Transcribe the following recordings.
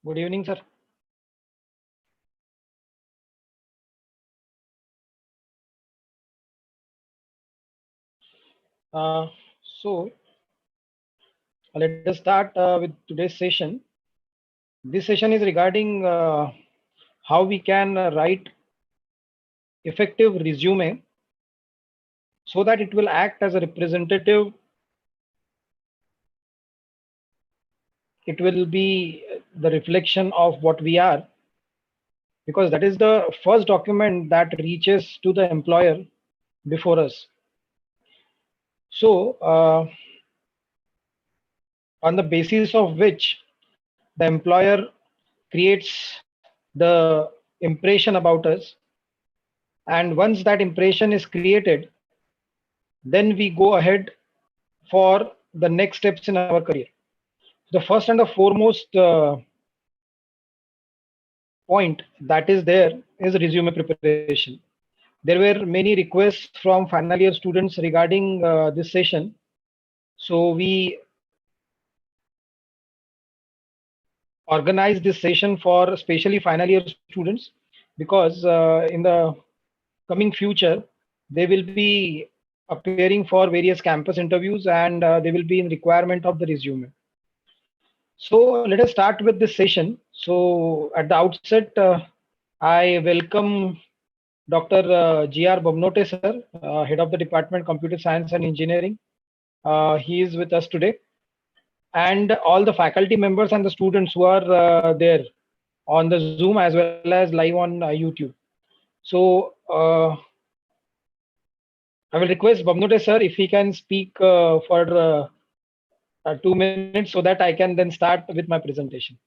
Good evening, sir. Uh, so let us start with today's session. This session is regarding how we can write effective resume so that it will act as a representative. It will be the reflection of what we are, because that is the first document that reaches to the employer before us. So, on the basis of which the employer creates the impression about us, and once that impression is created, then we go ahead for the next steps in our career. The first and the foremost point that is there is resume preparation. There were many requests from final year students regarding this session. So we organized this session for especially final year students, because in the coming future, they will be appearing for various campus interviews, and they will be in requirement of the resume. So let us start with this session. So at the outset, I welcome Dr. G.R. Bomnote, sir, Head of the Department Computer Science and Engineering. He is with us today, and all the faculty members and the students who are there on the Zoom as well as live on YouTube. So I will request Bomnote, sir, if he can speak for 2 minutes so that I can then start with my presentation.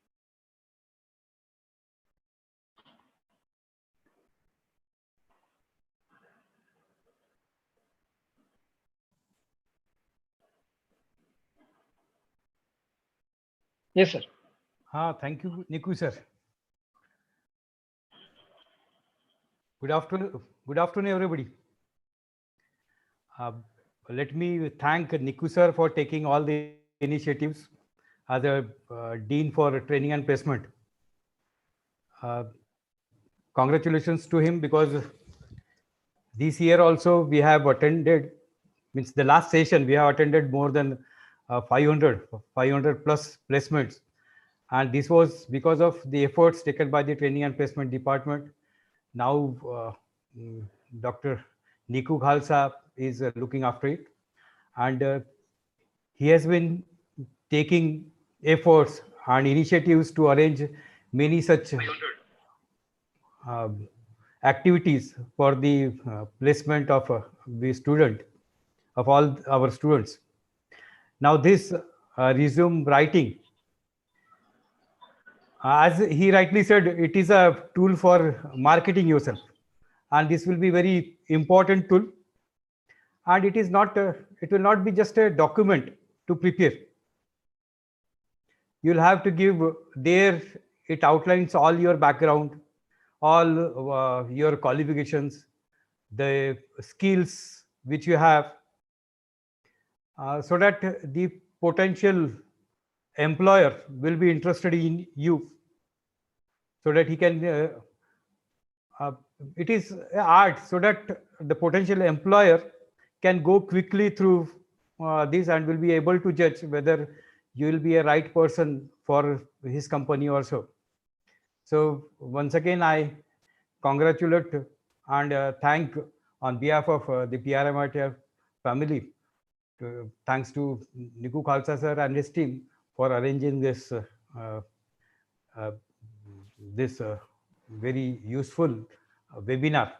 Yes, sir. Thank you, Niku sir. Good afternoon, everybody. Let me thank Niku sir for taking all the initiatives as a Dean for Training and Placement. Congratulations to him, because this year also we have attended, means the last session we have attended more than 500 plus placements. And this was because of the efforts taken by the Training and Placement Department. Now, Dr. Niku Khalsa is looking after it. And he has been taking efforts and initiatives to arrange many such activities for the placement of the student, of all our students. Now, this resume writing, as he rightly said, it is a tool for marketing yourself, and this will be very important tool. And it is not it will not be just a document to prepare. You'll have to give there, it outlines all your background, all your qualifications, the skills which you have, so that the potential employer will be interested in you, so that he can it is art, so that the potential employer can go quickly through this and will be able to judge whether you will be a right person for his company also. So once again, I congratulate and thank on behalf of the PRMIT family. Thanks to Niku Khalsa sir and his team for arranging this very useful webinar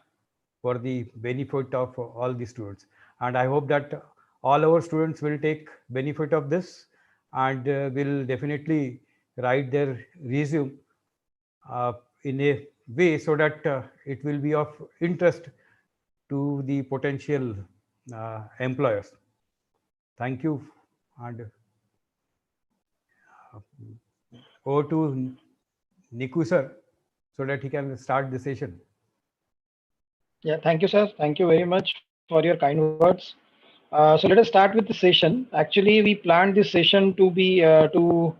for the benefit of all the students. And I hope that all our students will take benefit of this and will definitely write their resume in a way so that it will be of interest to the potential employers. Thank you, and over to Niku sir, so that he can start the session. Yeah, thank you, sir. Thank you very much for your kind words. So let us start with the session. Actually, we planned this session to be to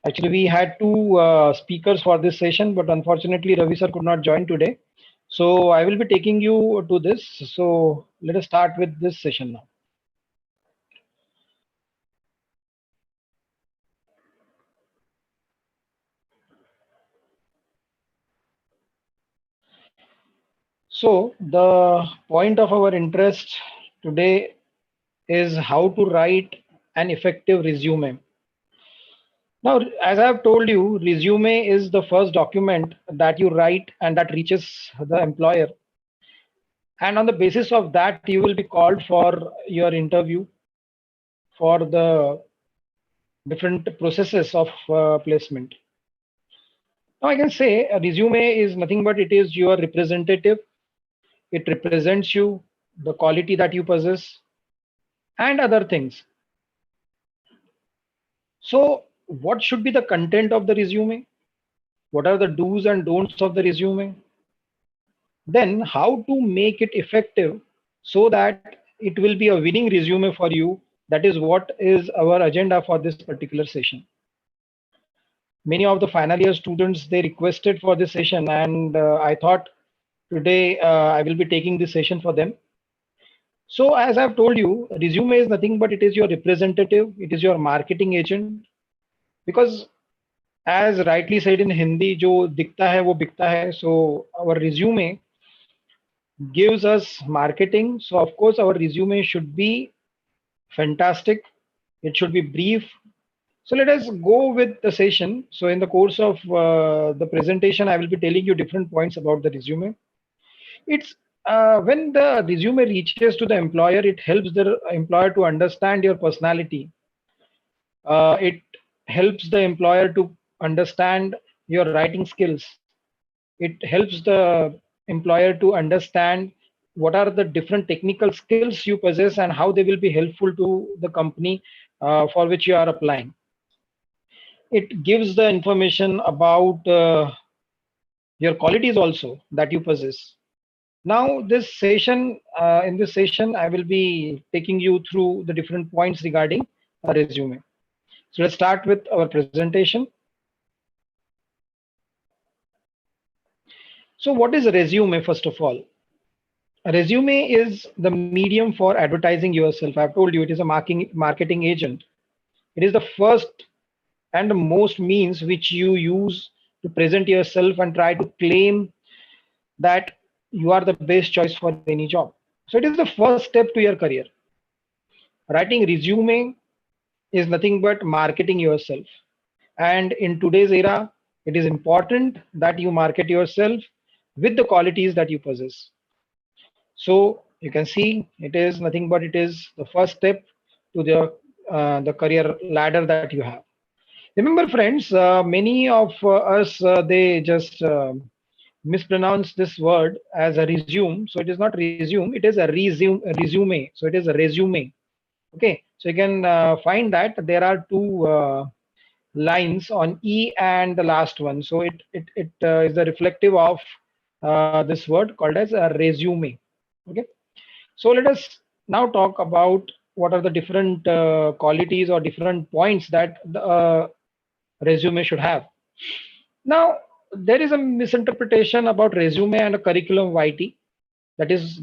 Actually, we had two speakers for this session, but unfortunately, Ravi sir could not join today. So I will be taking you to this. So let us start with this session now. So the point of our interest today is how to write an effective resume. Now, as I have told you, resume is the first document that you write and that reaches the employer. And on the basis of that, you will be called for your interview for the different processes of placement. Now, I can say a resume is nothing but it is your representative. It represents you, the quality that you possess, and other things. So, what should be the content of the resume? What are the do's and don'ts of the resume? Then, how to make it effective so that it will be a winning resume for you? That is what is our agenda for this particular session. Many of the final year students they requested for this session, and I thought today I will be taking this session for them. So, as I've told you, resume is nothing but it is your representative, it is your marketing agent. Because as rightly said in Hindi, जो दिखता है वो बिकता है. So our resume gives us marketing. So of course our resume should be fantastic. It should be brief. So let us go with the session. So in the course of the presentation, I will be telling you different points about the resume. It's when the resume reaches to the employer, it helps the employer to understand your personality. It helps the employer to understand your writing skills. It helps the employer to understand what are the different technical skills you possess and how they will be helpful to the company for which you are applying. It gives the information about your qualities also that you possess. Now, in this session, I will be taking you through the different points regarding a resume. So let's start with our presentation. So what is a resume, first of all? A resume is the medium for advertising yourself. I've told you it is a marketing agent. It is the first and the most means which you use to present yourself and try to claim that you are the best choice for any job. So it is the first step to your career. Writing resume is nothing but marketing yourself. And in today's era, it is important that you market yourself with the qualities that you possess. So you can see it is nothing but it is the first step to the career ladder that you have. Remember, friends, many of us they just mispronounce this word as a resume. So it is not resume; it is a resume. So it is a resume. Okay, so you can find that there are two lines on E and the last one. So it is the reflective of this word called as a resume. Okay. So let us now talk about what are the different qualities or different points that the resume should have. Now, there is a misinterpretation about resume and a curriculum vitae that is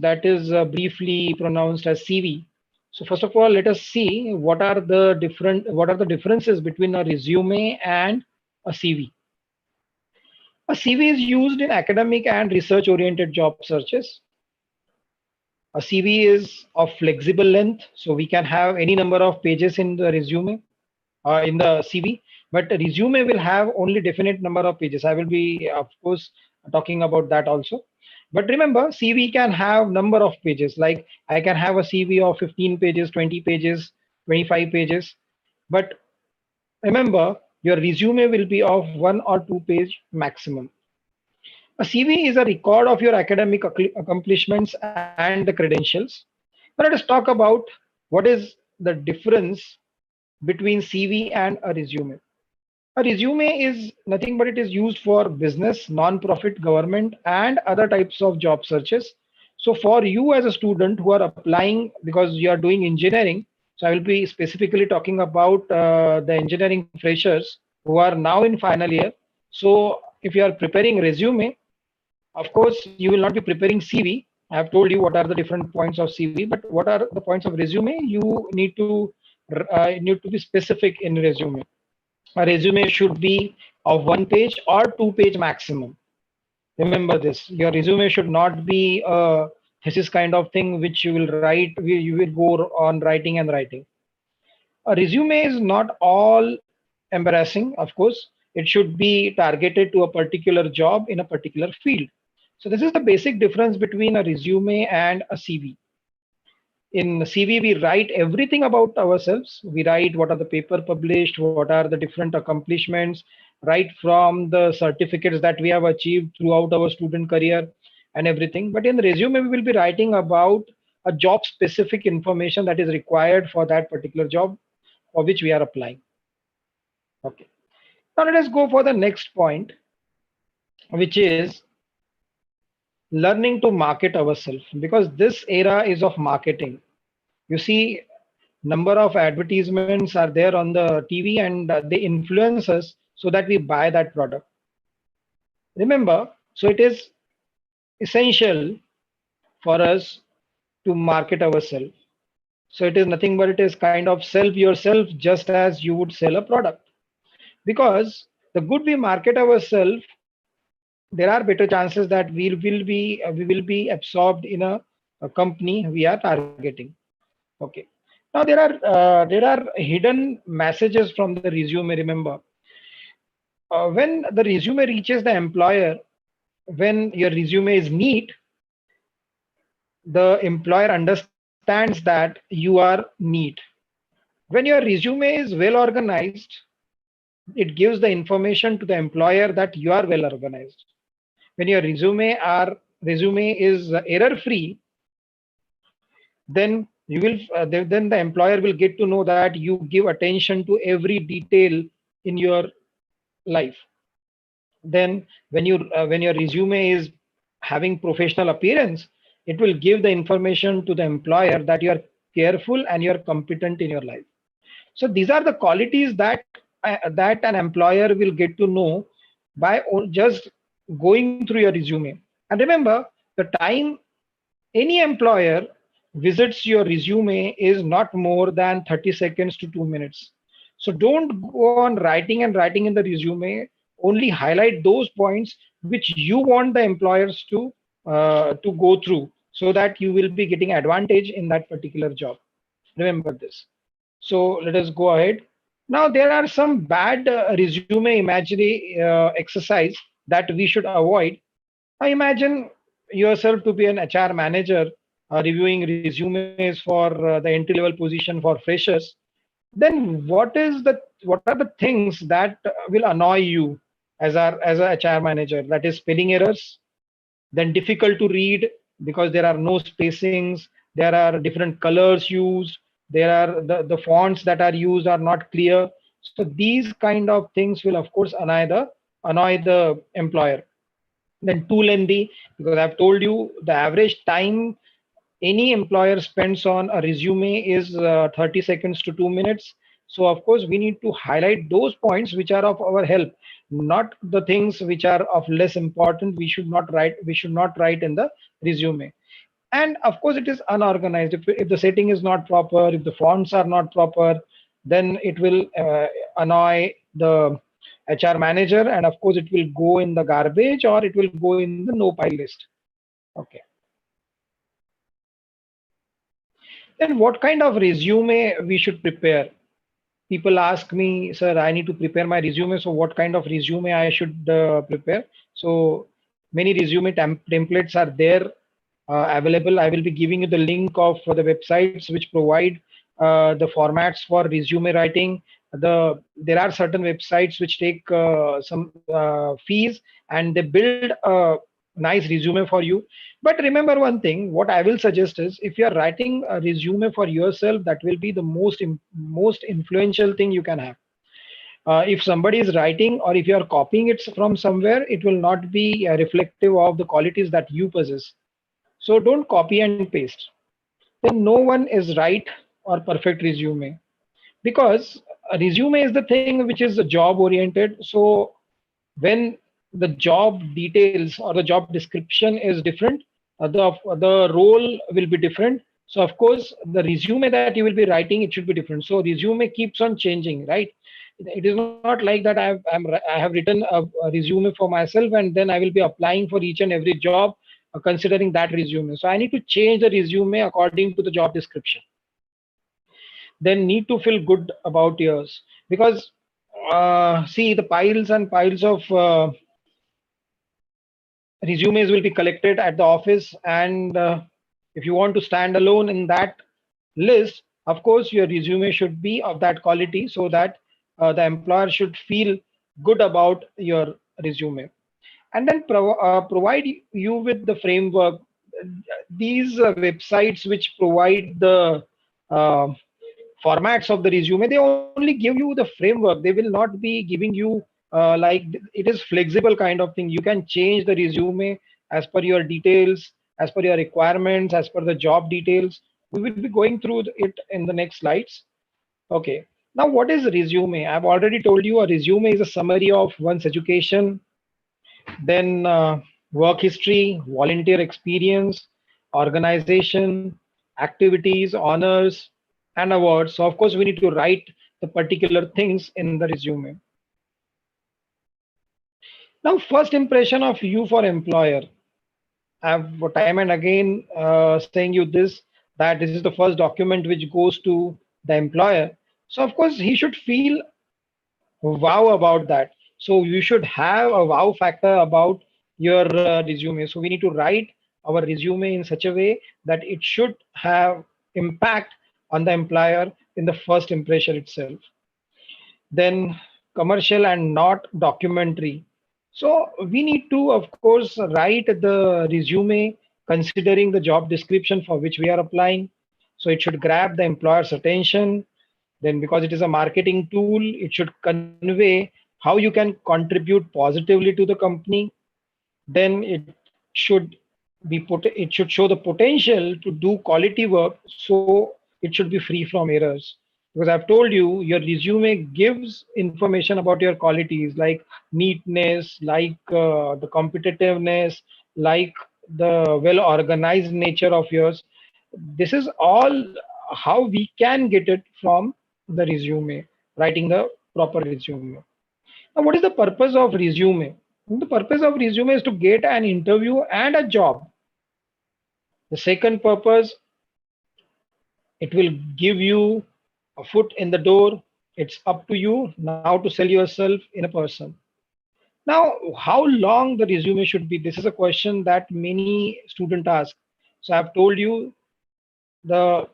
briefly pronounced as CV. So first of all, let us see what are the differences between a resume and a CV. A CV is used in academic and research oriented job searches. A CV is of flexible length, so we can have any number of pages in the resume, in the CV, but a resume will have only definite number of pages. I will be, of course, talking about that also. But remember, CV can have number of pages. Like I can have a CV of 15 pages, 20 pages, 25 pages. But remember, your resume will be of 1 or 2 page maximum. A CV is a record of your academic accomplishments and the credentials. Now let us talk about what is the difference between CV and a resume. A resume is nothing but it is used for business, non-profit, government, and other types of job searches. So for you as a student who are applying because you are doing engineering, so I will be specifically talking about the engineering freshers who are now in final year. So if you are preparing resume, of course, you will not be preparing CV. I have told you what are the different points of CV, but what are the points of resume? You need to be specific in resume. A resume should be of 1 page or 2 page maximum. Remember this. Your resume should not be a thesis kind of thing which you will write. You will go on writing and writing. A resume is not all embarrassing, of course. It should be targeted to a particular job in a particular field. So this is the basic difference between a resume and a CV. In CV, we write everything about ourselves. We write what are the paper published, what are the different accomplishments, right from the certificates that we have achieved throughout our student career and everything. But in the resume, we will be writing about a job specific information that is required for that particular job for which we are applying. Okay. Now let us go for the next point, which is learning to market ourselves, because this era is of marketing. You see, number of advertisements are there on the TV, and they influence us so that we buy that product. Remember, so it is essential for us to market ourselves. So it is nothing but it is kind of sell yourself just as you would sell a product. Because the good we market ourselves, there are better chances that we will be absorbed in a company we are targeting. Okay. Now there are hidden messages from the resume. Remember, when the resume reaches the employer, when your resume is neat, the employer understands that you are neat. When your resume is well organized, it gives the information to the employer that you are well organized. When your resume is error free, then then the employer will get to know that you give attention to every detail in your life. Then when your resume is having professional appearance, it will give the information to the employer that you are careful and you are competent in your life. So these are the qualities that an employer will get to know by just going through your resume. And remember, the time any employer visits your resume is not more than 30 seconds to 2 minutes. So don't go on writing and writing in the resume. Only highlight those points which you want the employers to go through, so that you will be getting advantage in that particular job. Remember this. So let us go ahead. Now there are some bad resume imagery exercise that we should avoid. Now imagine yourself to be an HR manager reviewing resumes for the entry level position for freshers. Then what are the things that will annoy you as a HR manager? That is spelling errors, then difficult to read because there are no spacings, there are different colors used, there are the fonts that are used are not clear. So these kind of things will of course annoy the employer. Then too lengthy, because I've told you the average time any employer spends on a resume is 30 seconds to 2 minutes. So of course we need to highlight those points which are of our help, not the things which are of less important. We should not write in the resume. And of course it is unorganized. If the setting is not proper, if the fonts are not proper, then it will annoy the HR manager, and of course it will go in the garbage or it will go in the no pile list. Okay. Then what kind of resume we should prepare? People ask me, sir, I need to prepare my resume. So what kind of resume I should prepare? So many resume templates are there available. I will be giving you the link of the websites which provide the formats for resume writing. There are certain websites which take some fees, and they build a nice resume for you. But remember one thing, what I will suggest is, if you are writing a resume for yourself, that will be the most influential thing you can have. If somebody is writing or if you are copying it from somewhere, it will not be reflective of the qualities that you possess. So don't copy and paste. Then no one is right or perfect resume, because a resume is the thing which is job oriented. So when the job details or the job description is different, the role will be different. So of course, the resume that you will be writing, it should be different. So resume keeps on changing, right? It is not like that I have written a resume for myself and then I will be applying for each and every job considering that resume. So I need to change the resume according to the job description. Then need to feel good about yours, because see, the piles and piles of resumes will be collected at the office, and if you want to stand alone in that list, of course your resume should be of that quality so that the employer should feel good about your resume. And then provide you with the framework. These websites which provide the uh, formats of the resume, they only give you the framework. They will not be giving you like, it is flexible kind of thing. You can change the resume as per your details, as per your requirements, as per the job details. We will be going through it in the next slides. Okay, now what is a resume? I've already told you a resume is a summary of one's education, then work history, volunteer experience, organization, activities, honors, and awards. So of course, we need to write the particular things in the resume. Now, first impression of you for employer. I've time and again saying you this, that this is the first document which goes to the employer. So of course, he should feel wow about that. So you should have a wow factor about your resume. So we need to write our resume in such a way that it should have impact on the employer in the first impression itself. Then commercial and not documentary. So we need to, of course, write the resume considering the job description for which we are applying. So it should grab the employer's attention. Then, because it is a marketing tool, it should convey how you can contribute positively to the company. Then it should it should show the potential to do quality work, so it should be free from errors. Because I've told you, your resume gives information about your qualities like neatness, like the competitiveness, like the well organized nature of yours. This is all how we can get it from the resume, writing the proper resume. Now, what is the purpose of resume? The purpose of resume is to get an interview and a job. The second purpose, it will give you a foot in the door. It's up to you now to sell yourself in a person. Now, how long the resume should be? This is a question that many students ask. So I've told you, the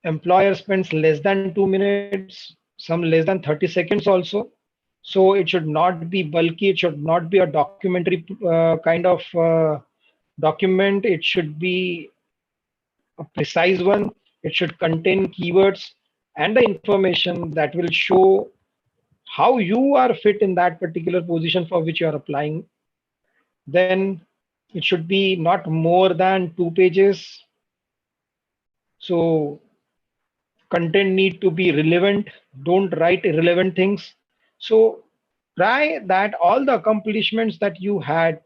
employer spends less than 2 minutes, some less than 30 seconds also. So it should not be bulky. It should not be a documentary kind of document. It should be a precise one. It should contain keywords and the information that will show how you are fit in that particular position for which you are applying. Then it should be not more than 2 pages. So content need to be relevant. Don't write irrelevant things. So try that all the accomplishments that you had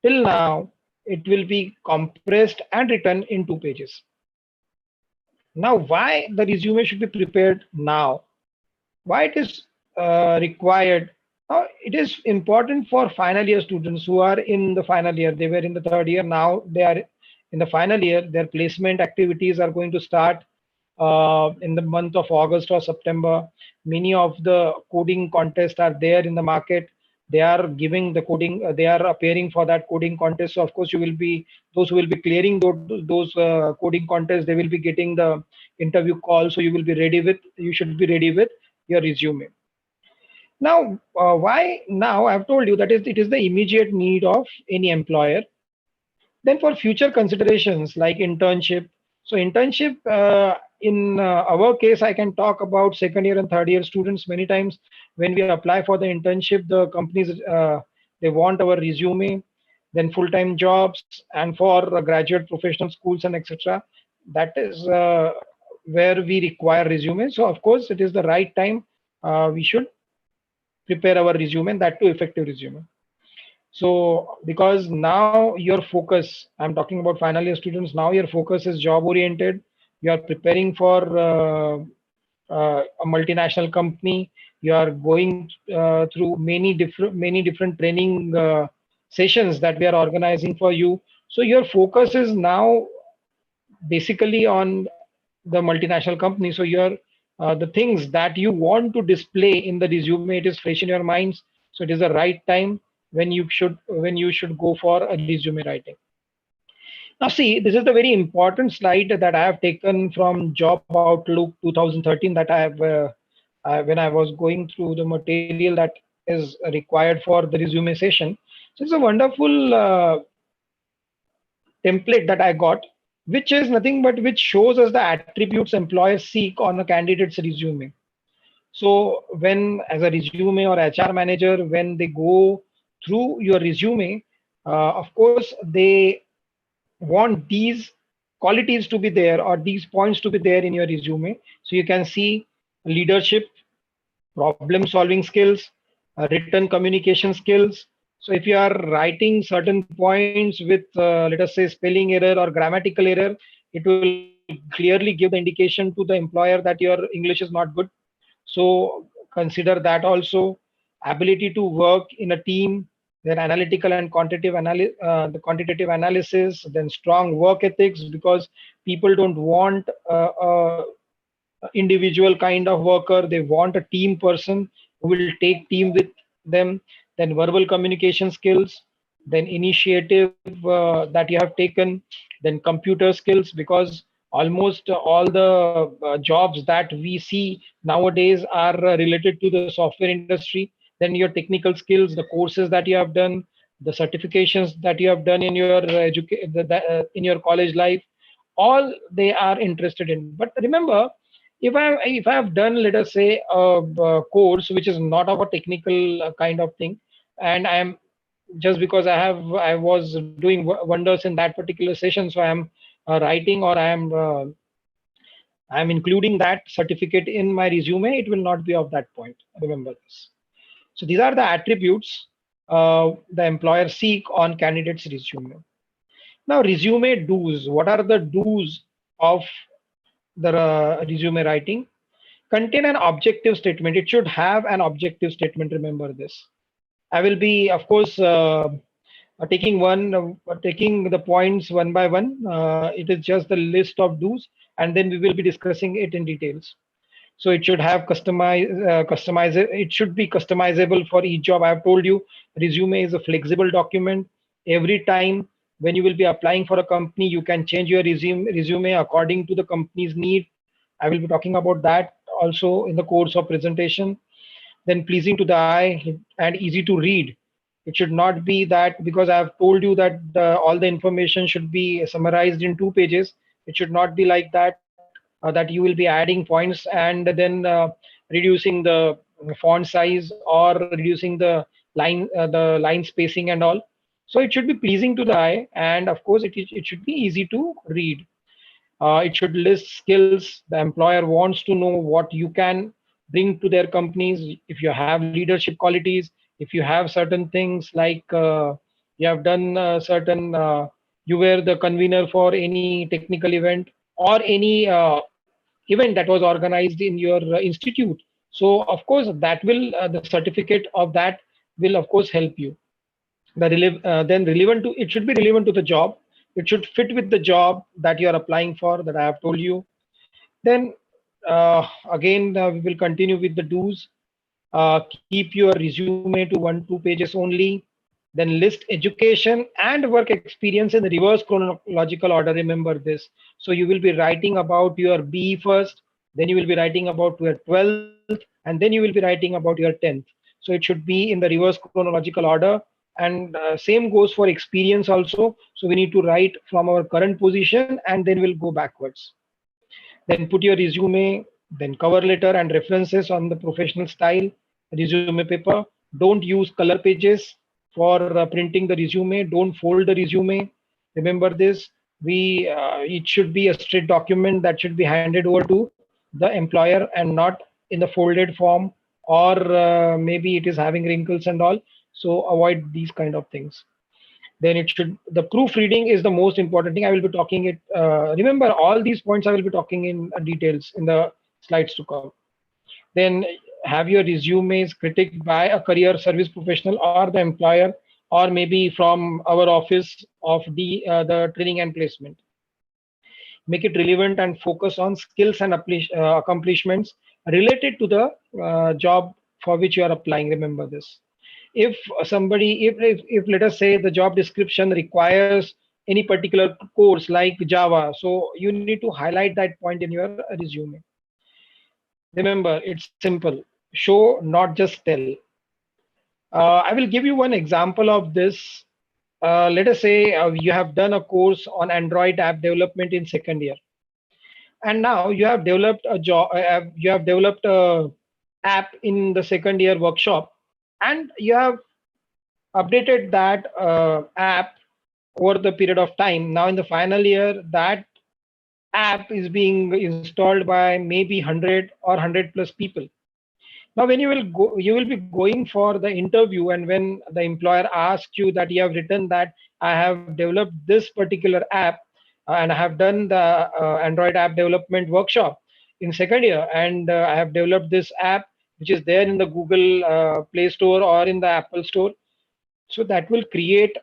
till now, it will be compressed and written in 2 pages. Now, why the resume should be prepared now? Why it is required? It is important for final year students who are in the final year. They were in the third year. Now they are in the final year. Their placement activities are going to start in the month of August or September. Many of the coding contests are there in the market. They are giving the coding, they are appearing for that coding contest. So of course, you will be, those who will be clearing those coding contests, they will be getting the interview call. So you should be ready with your resume. Now, why now? I've told you that it is the immediate need of any employer. Then for future considerations like internship. So internship, in our case, I can talk about second year and third year students. Many times when we apply for the internship, the companies, they want our resume, then full-time jobs, and for graduate professional schools and etc. That is where we require resume. So of course, it is the right time we should prepare our resume, and that too effective resume. So because now your focus, I'm talking about final year students, now your focus is job oriented. You are preparing for a multinational company. You are going through many different training sessions that we are organizing for you. So your focus is now basically on the multinational company. So your the things that you want to display in the resume, it is fresh in your minds. So it is the right time when you should go for a resume writing. Now see, this is the very important slide that I have taken from Job Outlook 2013 that I have when I was going through the material that is required for the resume session. So it's a wonderful template that I got, which is nothing but which shows us the attributes employers seek on a candidate's resume. So when as a resume or HR manager, when they go through your resume, of course they want these qualities to be there or these points to be there in your resume. So you can see leadership, problem solving skills, written communication skills. So if you are writing certain points with, let us say, spelling error or grammatical error, it will clearly give the indication to the employer that your English is not good. So consider that also. Ability to work in a team, then analytical and the quantitative analysis, then strong work ethics, because people don't want individual kind of worker. They want a team person who will take team with them. Then verbal communication skills, then initiative that you have taken, then computer skills, because almost all the jobs that we see nowadays are related to the software industry. Then your technical skills, the courses that you have done, the certifications that you have done in your in your college life, all they are interested in. But remember, if I have done, let us say, a course which is not of a technical kind of thing, and I am just because I was doing wonders in that particular session, so I am writing or I am including that certificate in my resume, it will not be of that point. Remember this. So these are the attributes the employer seek on candidate's resume. Now, resume do's. What are the do's of the resume writing? Contain an objective statement. It should have an objective statement. Remember this. I will be, of course, taking the points one by one. It is just the list of do's, and then we will be discussing it in details. So it should have customize. It should be customizable for each job. I have told you, resume is a flexible document. Every time when you will be applying for a company, you can change your resume according to the company's need. I will be talking about that also in the course of presentation. Then pleasing to the eye and easy to read. It should not be that, because I have told you that all the information should be summarized in 2 pages. It should not be like that, that you will be adding points and then reducing the font size or reducing the line spacing and all. So it should be pleasing to the eye, and of course it should be easy to read. It should list skills the employer wants to know, what you can bring to their companies. If you have leadership qualities, if you have certain things like you have done you were the convener for any technical event or any event that was organized in your institute. So of course that will the certificate of that will of course help you. Then relevant to, it should be relevant to the job. It should fit with the job that you are applying for, that I have told you. Then again we will continue with the do's. Keep your resume to 1-2 pages only. Then list education and work experience in the reverse chronological order. Remember this. So you will be writing about your BE first, then you will be writing about your 12th, and then you will be writing about your 10th. So it should be in the reverse chronological order. And same goes for experience also. So we need to write from our current position and then we'll go backwards. Then put your resume, then cover letter and references on the professional style resume paper. Don't use color pages for printing the resume. Don't fold the resume. Remember this. It should be a straight document that should be handed over to the employer and not in the folded form or maybe it is having wrinkles and all. So avoid these kind of things. Then it should, the proofreading is the most important thing. I will be talking it. Remember all these points I will be talking in details in the slides to come. Then have your resumes critiqued by a career service professional or the employer, or maybe from our office of the training and placement. Make it relevant and focus on skills and accomplishments related to the job for which you are applying. Remember this. If somebody, if let us say the job description requires any particular course like Java, so you need to highlight that point in your resume. Remember, it's simple. Show, not just tell. I will give you one example of this. Let us say you have done a course on Android app development in second year, and now you have developed a job. You have developed a app in the second year workshop, and you have updated that app over the period of time. Now in the final year, that app is being installed by maybe 100 or 100 plus people. Now, when you will go, you will be going for the interview, and when the employer asks you that you have written that I have developed this particular app and I have done the Android app development workshop in second year, and I have developed this app which is there in the Google Play Store or in the Apple Store. So that will create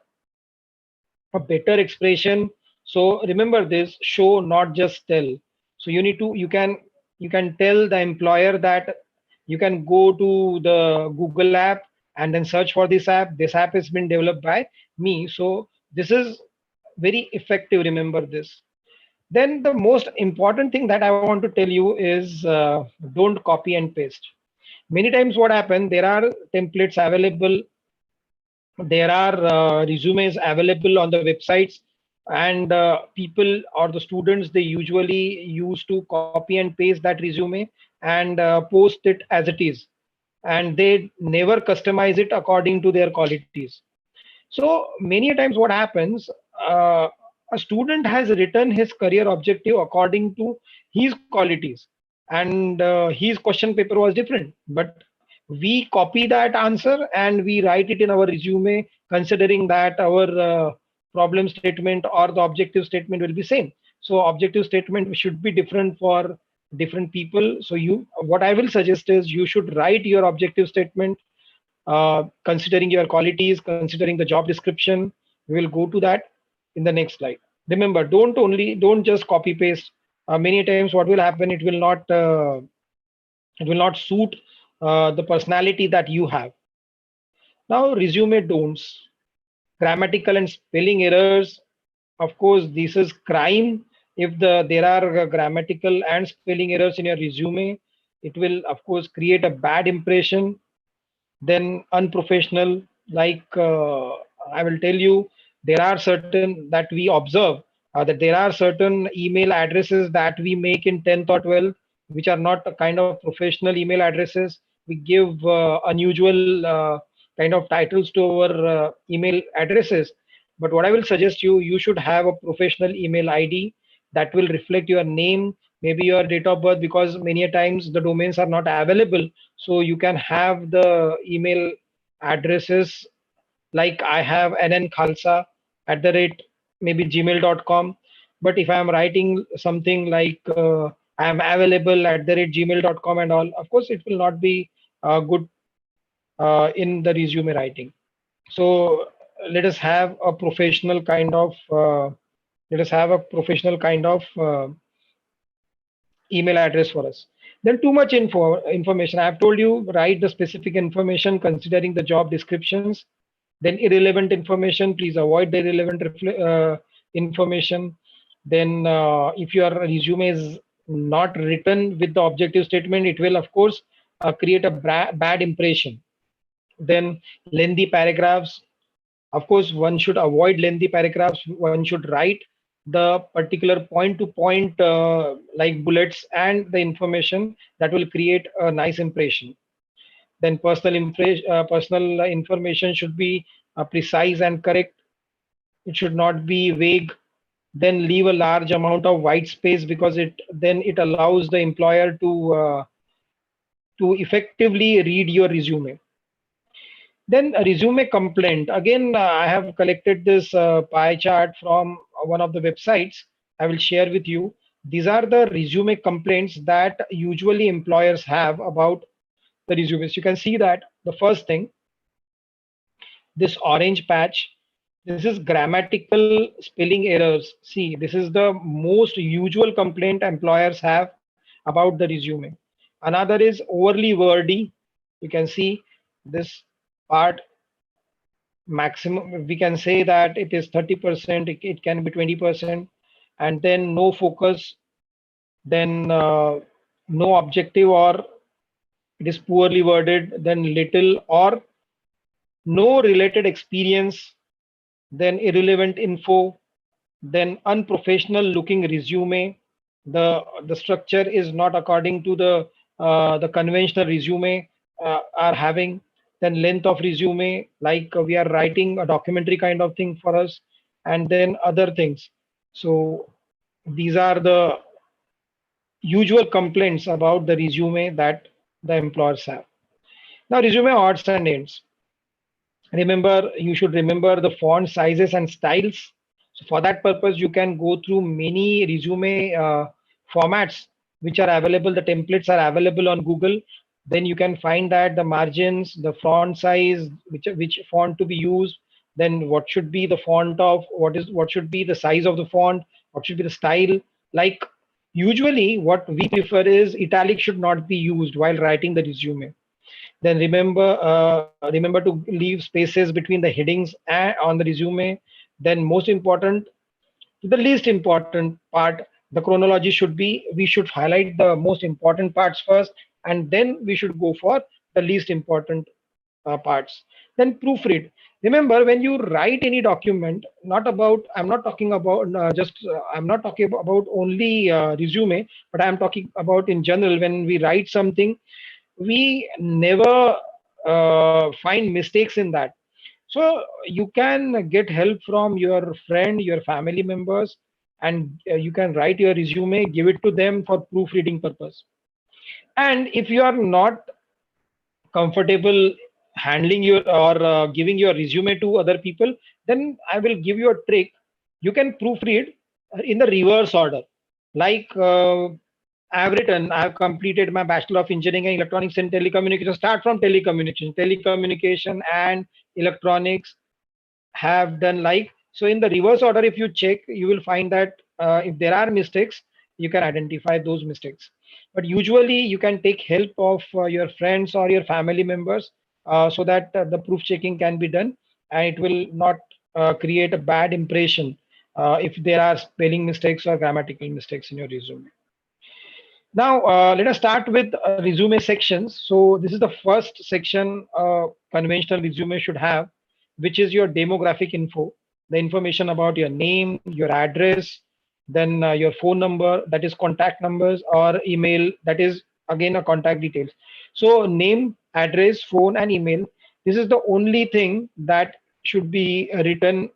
a better expression. So remember this: show, not just tell. So you need to, you can tell the employer that you can go to the Google app and then search for this app. This app has been developed by me. So this is very effective. Remember this. Then the most important thing that I want to tell you is don't copy and paste. Many times what happens, there are templates available, there are resumes available on the websites, and people or the students, they usually used to copy and paste that resume and post it as it is, and they never customize it according to their qualities. So many times what happens, uh, a student has written his career objective according to his qualities, and his question paper was different, but we copy that answer and we write it in our resume, considering that our problem statement or the objective statement will be same. So objective statement should be different for different people. So you, what I will suggest is you should write your objective statement considering your qualities, considering the job description. We will go to that in the next slide. Remember, don't just copy paste. Many times what will happen, it will not suit the personality that you have. Now resume don'ts: grammatical and spelling errors. Of course, this is crime. If there are grammatical and spelling errors in your resume, it will of course create a bad impression. Then unprofessional, like I will tell you, there are certain that we observe that there are certain email addresses that we make in 10th or 12th, which are not a kind of professional email addresses. We give unusual kind of titles to our email addresses. But what I will suggest you, you should have a professional email ID that will reflect your name, maybe your date of birth, because many a times the domains are not available. So you can have the email addresses like I have nnkhalsa at the rate maybe gmail.com. But if I am writing something like I am available at the rate gmail.com and all, of course it will not be good in the resume writing. So let us have a professional kind of email address for us. Then too much information. I've told you, write the specific information considering the job descriptions. Then irrelevant information, please avoid the irrelevant information. Then if your resume is not written with the objective statement, it will of course create a bad impression. Then lengthy paragraphs. Of course, one should avoid lengthy paragraphs. One should write the particular point to point like bullets and the information that will create a nice impression. Then personal information should be precise and correct. It should not be vague. Then leave a large amount of white space, because it allows the employer to to effectively read your resume. Then a resume complaint. Again, I have collected this pie chart from one of the websites. I will share with you. These are the resume complaints that usually employers have about the resumes. You can see that the first thing, this orange patch, this is grammatical spelling errors. See, this is the most usual complaint employers have about the resume. Another is overly wordy. You can see this part, maximum we can say that it is 30%, it can be 20%. And then no focus, then no objective, or it is poorly worded, then little or no related experience, then irrelevant info, then unprofessional looking resume. The structure is not according to the conventional resume are having. Then length of resume, like we are writing a documentary kind of thing for us, and then other things. So these are the usual complaints about the resume that the employers have. Now, resume odds and ends. Remember, you should remember the font sizes and styles. So for that purpose, you can go through many resume formats which are available. The templates are available on Google. Then you can find that the margins, the font size, which font to be used, then what should be the font of what should be the size of the font, what should be the style. Like usually, what we prefer is italic should not be used while writing the resume. Then remember to leave spaces between the headings and on the resume. Then most important, the least important part, the chronology should be, we should highlight the most important parts first, and then we should go for the least important parts. Then proofread. Remember, when you write any document, not about, I'm not talking about I'm not talking about only resume, but I'm talking about in general. When we write something, we never find mistakes in that. So you can get help from your friend, your family members, and you can write your resume, give it to them for proofreading purpose. And if you are not comfortable handling your or giving your resume to other people, then I will give you a trick. You can proofread in the reverse order. Like I've written, I've completed my Bachelor of Engineering in Electronics and Telecommunication. Start from telecommunication. Telecommunication and electronics have done like. So in the reverse order, if you check, you will find that if there are mistakes, you can identify those mistakes. But usually you can take help of your friends or your family members so that the proof checking can be done, and it will not create a bad impression if there are spelling mistakes or grammatical mistakes in your resume. Now, let us start with resume sections. So this is the first section conventional resume should have, which is your demographic info, the information about your name, your address, then your phone number, that is contact numbers, or email, that is again a contact details. So name, address, phone, and email. This is the only thing that should be written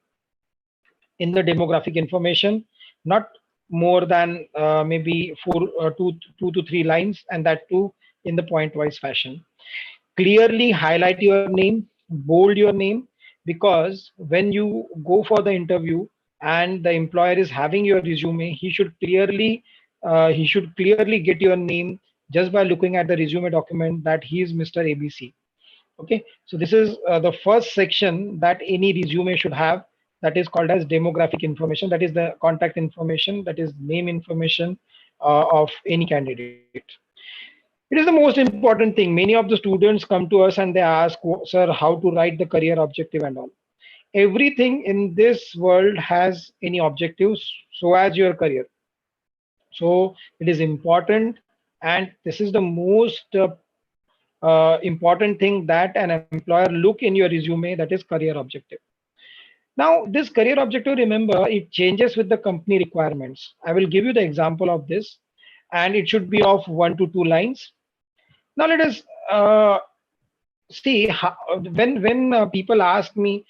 in the demographic information, not more than maybe two to three lines, and that too in the point-wise fashion. Clearly highlight your name, bold your name, because when you go for the interview and the employer is having your resume, he should clearly get your name just by looking at the resume document that he is Mr. ABC. Okay, so this is the first section that any resume should have, that is called as demographic information. That is the contact information, that is name information of any candidate. It is the most important thing. Many of the students come to us and they ask, sir, how to write the career objective and all. Everything in this world has any objectives, so as your career. So it is important, and this is the most important thing that an employer look in your resume, that is career objective. Now, this career objective, remember, it changes with the company requirements. I will give you the example of this, and it should be of 1 to 2 lines. Now, let us see how, when people ask me,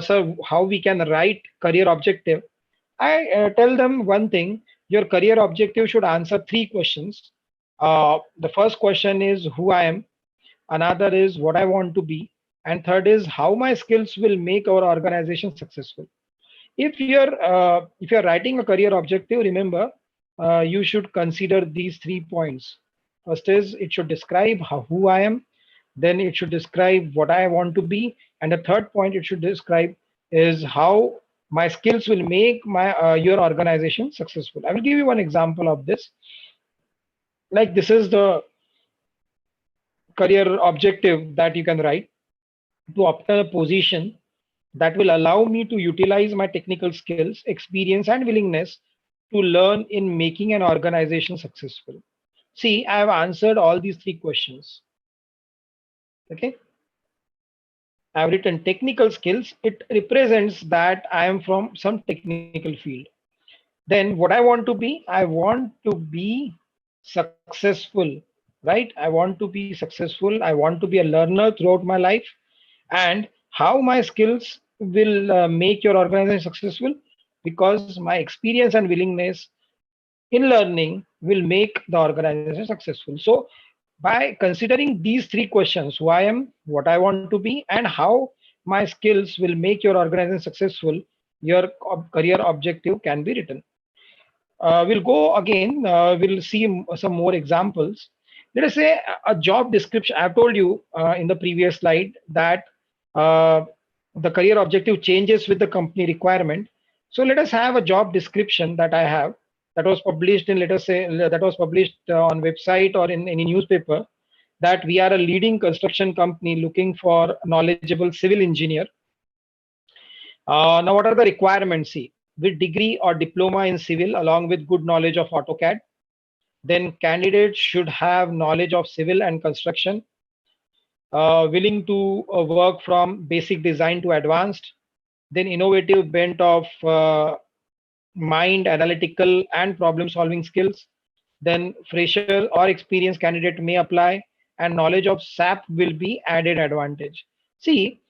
sir, how we can write career objective. I tell them one thing: your career objective should answer 3 questions. The first question is who I am, another is what I want to be, and third is how my skills will make our organization successful. If you're writing a career objective, remember you should consider these 3 points. First is it should describe who I am, then it should describe what I want to be, and the third point it should describe is how my skills will make my your organization successful. I will give you one example of this. Like this is the career objective that you can write to obtain a position that will allow me to utilize my technical skills, experience, and willingness to learn in making an organization successful. See, I have answered all these 3 questions. Okay. I've written technical skills. It represents that I am from some technical field. Then what I want to be, I want to be successful, right? I want to be successful. I want to be a learner throughout my life. And how my skills will make your organization successful, because my experience and willingness in learning will make the organization successful. So by considering these 3 questions, who I am, what I want to be, and how my skills will make your organization successful, your career objective can be written. We'll go again, we'll see some more examples. Let us say a job description. I've told you in the previous slide that uh, the career objective changes with the company requirement. So let us have a job description that I have, that was published in, let us say, that was published on website or in any newspaper, that we are a leading construction company looking for a knowledgeable civil engineer. Now, what are the requirements? See, with degree or diploma in civil along with good knowledge of AutoCAD. Then candidates should have knowledge of civil and construction, willing to work from basic design to advanced, then innovative bent of mind, analytical and problem solving skills. Then fresher or experienced candidate may apply, and knowledge of SAP will be added advantage. See,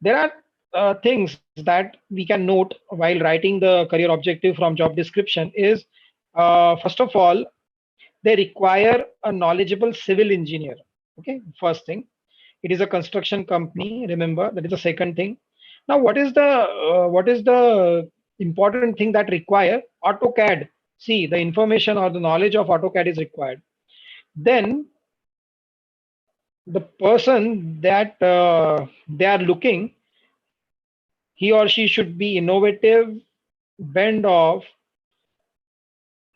there are things that we can note while writing the career objective from job description is, first of all, they require a knowledgeable civil engineer. Okay, first thing, it is a construction company. Remember, that is the second thing. Now, what is the important thing that require AutoCAD? See, the information or the knowledge of AutoCAD is required. Then the person that they are looking, he or she should be innovative, bend of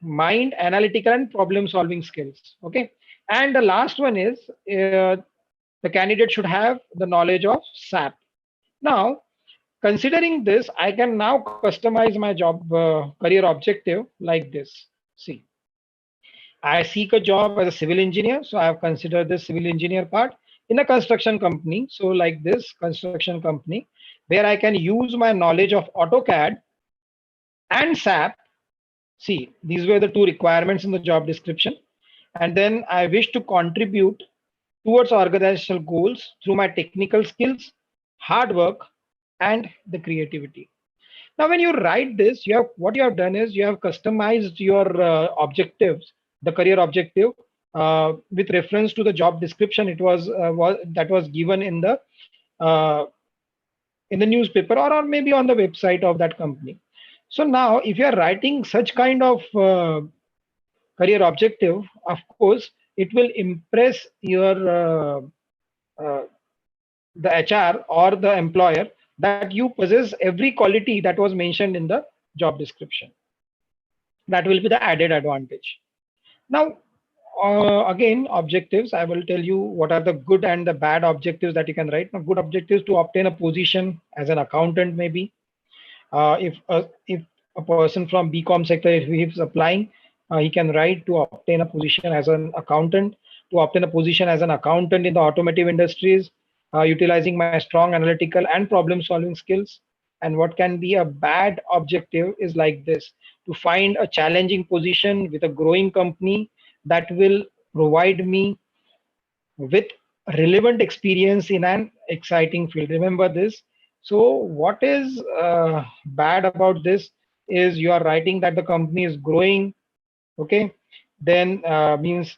mind, analytical and problem solving skills. Okay, and the last one is the candidate should have the knowledge of SAP. Now, considering this, I can now customize my job career objective like this. See, I seek a job as a civil engineer, so I have considered this civil engineer part in a construction company. So, like this construction company, where I can use my knowledge of AutoCAD and SAP. See, these were the 2 requirements in the job description. And then I wish to contribute towards organizational goals through my technical skills, hard work, and the creativity. Now, when you write this, you have what you have done is you have customized your objectives, the career objective, with reference to the job description. It was that was given uh, in the newspaper, or maybe on the website of that company. So now, if you are writing such kind of career objective, of course, it will impress your uh, the HR or the employer that you possess every quality that was mentioned in the job description. That will be the added advantage. Now, again, objectives. I will tell you what are the good and the bad objectives that you can write. Now, good objectives to obtain a position as an accountant, maybe. If a person from BCom sector, if he is applying, he can write to obtain a position as an accountant, to obtain a position as an accountant in the automotive industries, utilizing my strong analytical and problem solving skills. And what can be a bad objective is like this: to find a challenging position with a growing company that will provide me with relevant experience in an exciting field. Remember this. So, what is bad about this is you are writing that the company is growing. Okay, then means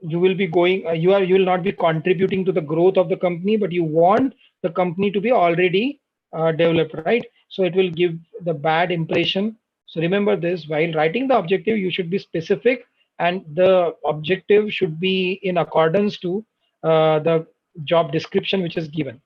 you will be going, you will not be contributing to the growth of the company, but you want the company to be already developed, right? So it will give the bad impression. So remember this, while writing the objective, you should be specific, and the objective should be in accordance to the job description which is given.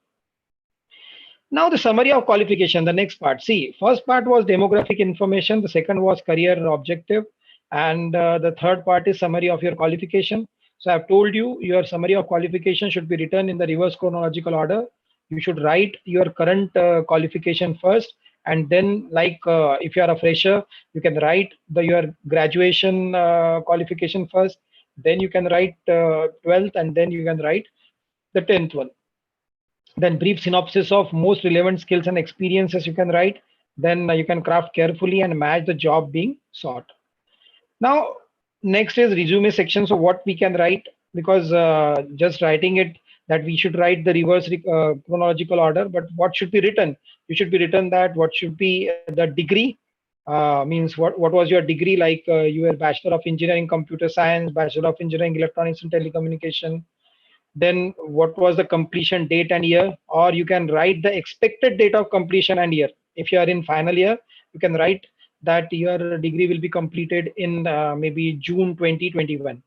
Now the summary of qualification, the next part. See, first part was demographic information, the second was career objective, and the third part is summary of your qualification. So I've told you your summary of qualification should be written in the reverse chronological order. You should write your current qualification first, and then if you are a fresher, you can write your graduation qualification first. Then you can write 12th, and then you can write the 10th one. Then brief synopsis of most relevant skills and experiences you can write. Then you can craft carefully and match the job being sought. Now next is resume section. So what we can write, because just writing it, that we should write the reverse chronological order, but what should be written? You should be written that what should be the degree, means what was your degree, like you were Bachelor of Engineering Computer Science, Bachelor of Engineering Electronics and Telecommunication. Then what was the completion date and year, or you can write the expected date of completion and year. If you are in final year, you can write that your degree will be completed in maybe June 2021.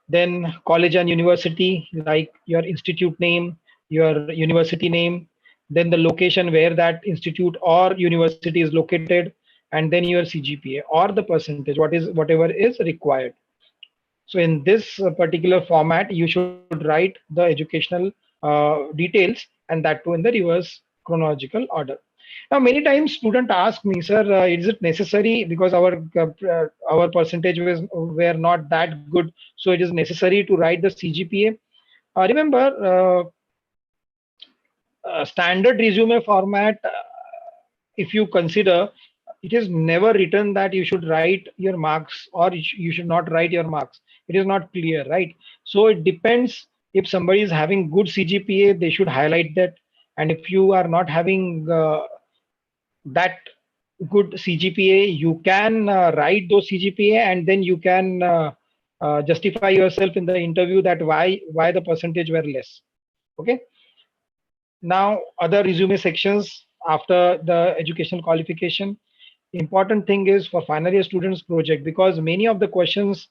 Then college and university, like your institute name, your university name, then the location where that institute or university is located, and then your CGPA or the percentage, whatever is required. So in this particular format, you should write the educational details, and that too in the reverse chronological order. Now, many times student ask me, sir, is it necessary, because our percentage were not that good, so it is necessary to write the CGPA? Remember, standard resume format, if you consider, it is never written that you should write your marks or you should not write your marks. It is not clear, right? So it depends. If somebody is having good CGPA, they should highlight that. And if you are not having that good CGPA, you can write those CGPA, and then you can justify yourself in the interview that why the percentage were less. Okay. Now, other resume sections after the educational qualification. Important thing is for final year students project, because many of the questions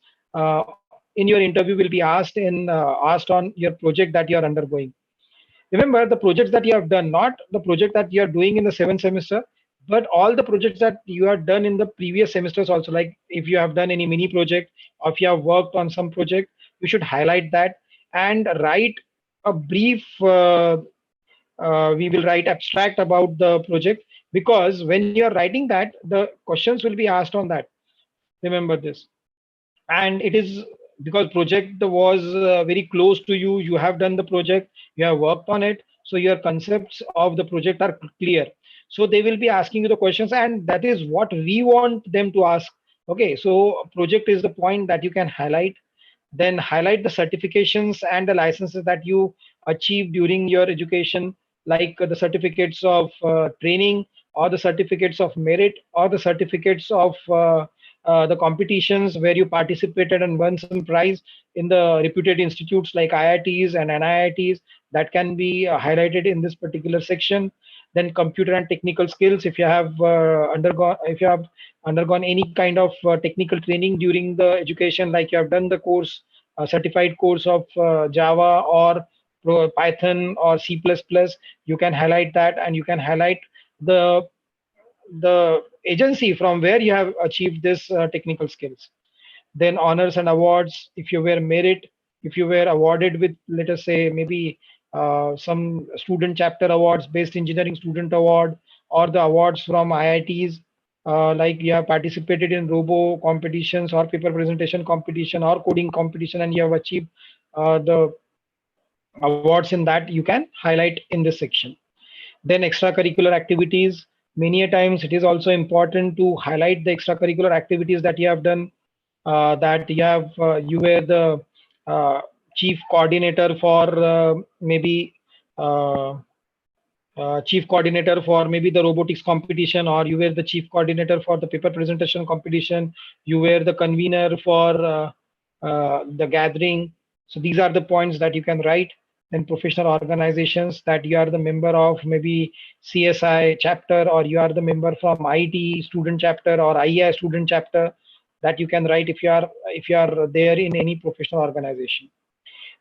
in your interview will be asked on your project that you are undergoing. Remember the projects that you have done, not the project that you are doing in the 7th semester, but all the projects that you have done in the previous semesters also. Like if you have done any mini project, or if you have worked on some project, you should highlight that and write a brief we will write abstract about the project, because when you are writing that, the questions will be asked on that. Remember this. And it is because project was very close to you, you have done the project, you have worked on it, so your concepts of the project are clear. So they will be asking you the questions, and that is what we want them to ask. Okay, so project is the point that you can highlight. Then highlight the certifications and the licenses that you achieve during your education, like the certificates of training, or the certificates of merit, or the certificates of the competitions where you participated and won some prize in the reputed institutes like IITs and NIITs. That can be highlighted in this particular section. Then computer and technical skills, if you have undergone any kind of technical training during the education, like you have done the course, certified course of Java or Python or C++, you can highlight that, and you can highlight the agency from where you have achieved this technical skills. Then honors and awards, if you were merit, if you were awarded with, let us say, maybe some student chapter awards, best engineering student award, or the awards from IITs, like you have participated in robo competitions or paper presentation competition or coding competition, and you have achieved the awards in that, you can highlight in this section. Then extracurricular activities, many a times it is also important to highlight the extracurricular activities that you have done, that you were the chief coordinator for maybe uh, chief coordinator for maybe the robotics competition, or you were the chief coordinator for the paper presentation competition, you were the convener for the gathering. So these are the points that you can write. Then professional organizations, that you are the member of maybe CSI chapter, or you are the member from IT student chapter or IAI student chapter, that you can write if you are there in any professional organization.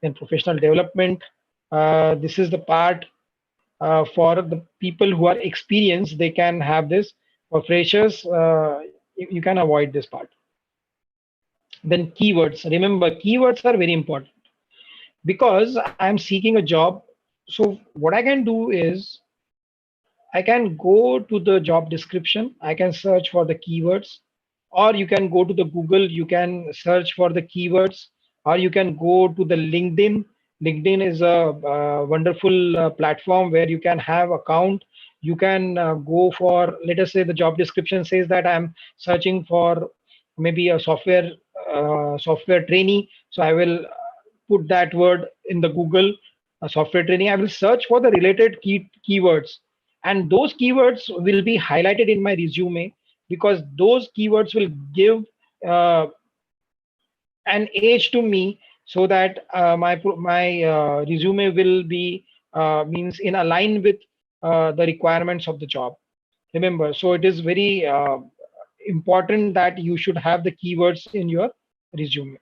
Then professional development, this is the part for the people who are experienced, they can have this. For freshers, you can avoid this part. Then keywords. Remember, keywords are very important because I'm seeking a job. So what I can do is I can go to the job description, I can search for the keywords, or you can go to the Google, you can search for the keywords, or you can go to the LinkedIn. LinkedIn is a wonderful platform where you can have account. You can go for, let us say the job description says that I'm searching for maybe a software trainee. So I will put that word in the Google, software training. I will search for the related keywords, and those keywords will be highlighted in my resume, because those keywords will give uh, an edge to me, so that my resume will be means in align with the requirements of the job. Remember, so it is very important that you should have the keywords in your resume.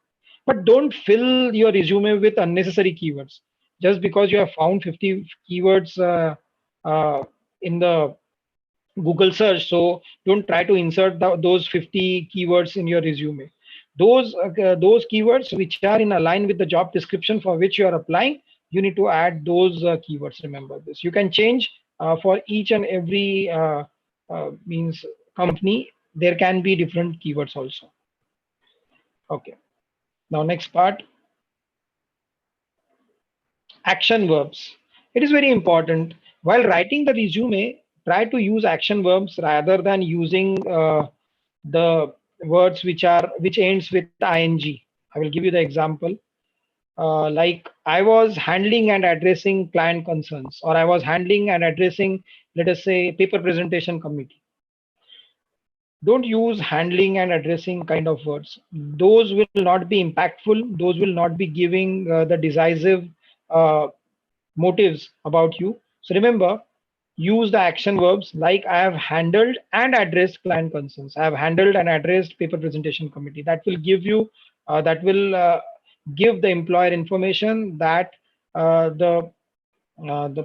But don't fill your resume with unnecessary keywords. Just because you have found 50 keywords uh, in the Google search, so don't try to insert those 50 keywords in your resume. Those keywords which are in align with the job description for which you are applying, you need to add those keywords. Remember this. You can change for each and every means company. There can be different keywords also. Okay. Now next part, action verbs. It is very important. While writing the resume, try to use action verbs rather than using the words which ends with ing. I will give you the example. Like I was handling and addressing client concerns, or I was handling and addressing, let us say, paper presentation committee. Don't use handling and addressing kind of words. Those will not be impactful. Those will not be giving the decisive uh, motives about you. So remember, use the action verbs like I have handled and addressed client concerns. I have handled and addressed paper presentation committee. That will give you, that will give the employer information that the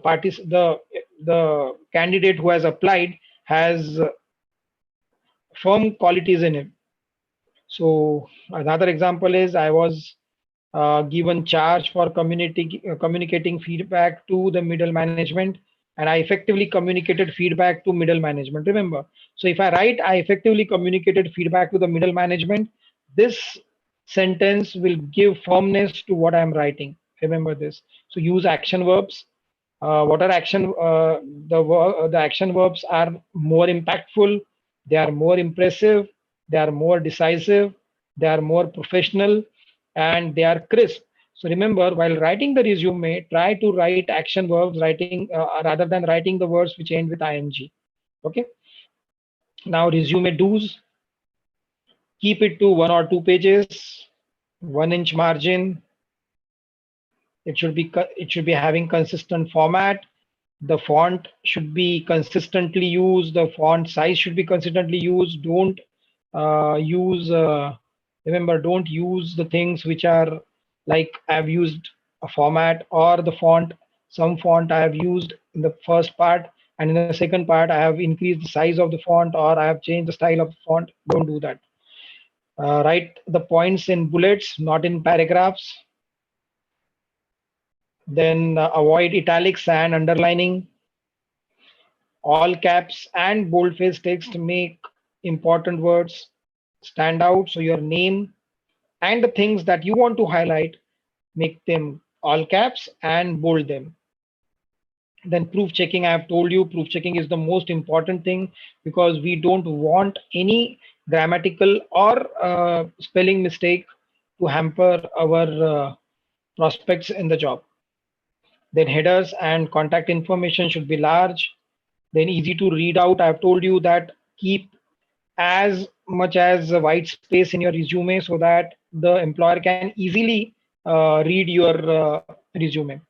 parties, the candidate who has applied has firm qualities in him. So another example is I was given charge for communicating feedback to the middle management, and I effectively communicated feedback to middle management. Remember, so if I write I effectively communicated feedback to the middle management, this sentence will give firmness to what I'm writing. Remember this. So use action verbs. What are action? The action verbs are more impactful. They are more impressive. They are more decisive. They are more professional, and they are crisp. So remember, while writing the resume, try to write action verbs, writing rather than writing the words which end with ing. Okay. Now resume do's. Keep it to 1 or 2 pages, 1 inch margin. It should be having consistent format. The font should be consistently used. The font size should be consistently used. Don't use remember, don't use the things which are like I've used a format or the font, some font I have used in the first part, and in the second part I have increased the size of the font, or I have changed the style of the font. Don't do that. Write the points in bullets, not in paragraphs. Then avoid italics and underlining. All caps and boldface text make important words stand out. So your name and the things that you want to highlight, make them all caps and bold them. Then proof checking, I have told you, proof checking is the most important thing, because we don't want any grammatical or spelling mistake to hamper our prospects in the job. Then headers and contact information should be large, then easy to read out. I've told you that keep as much as a white space in your resume, so that the employer can easily read your resume.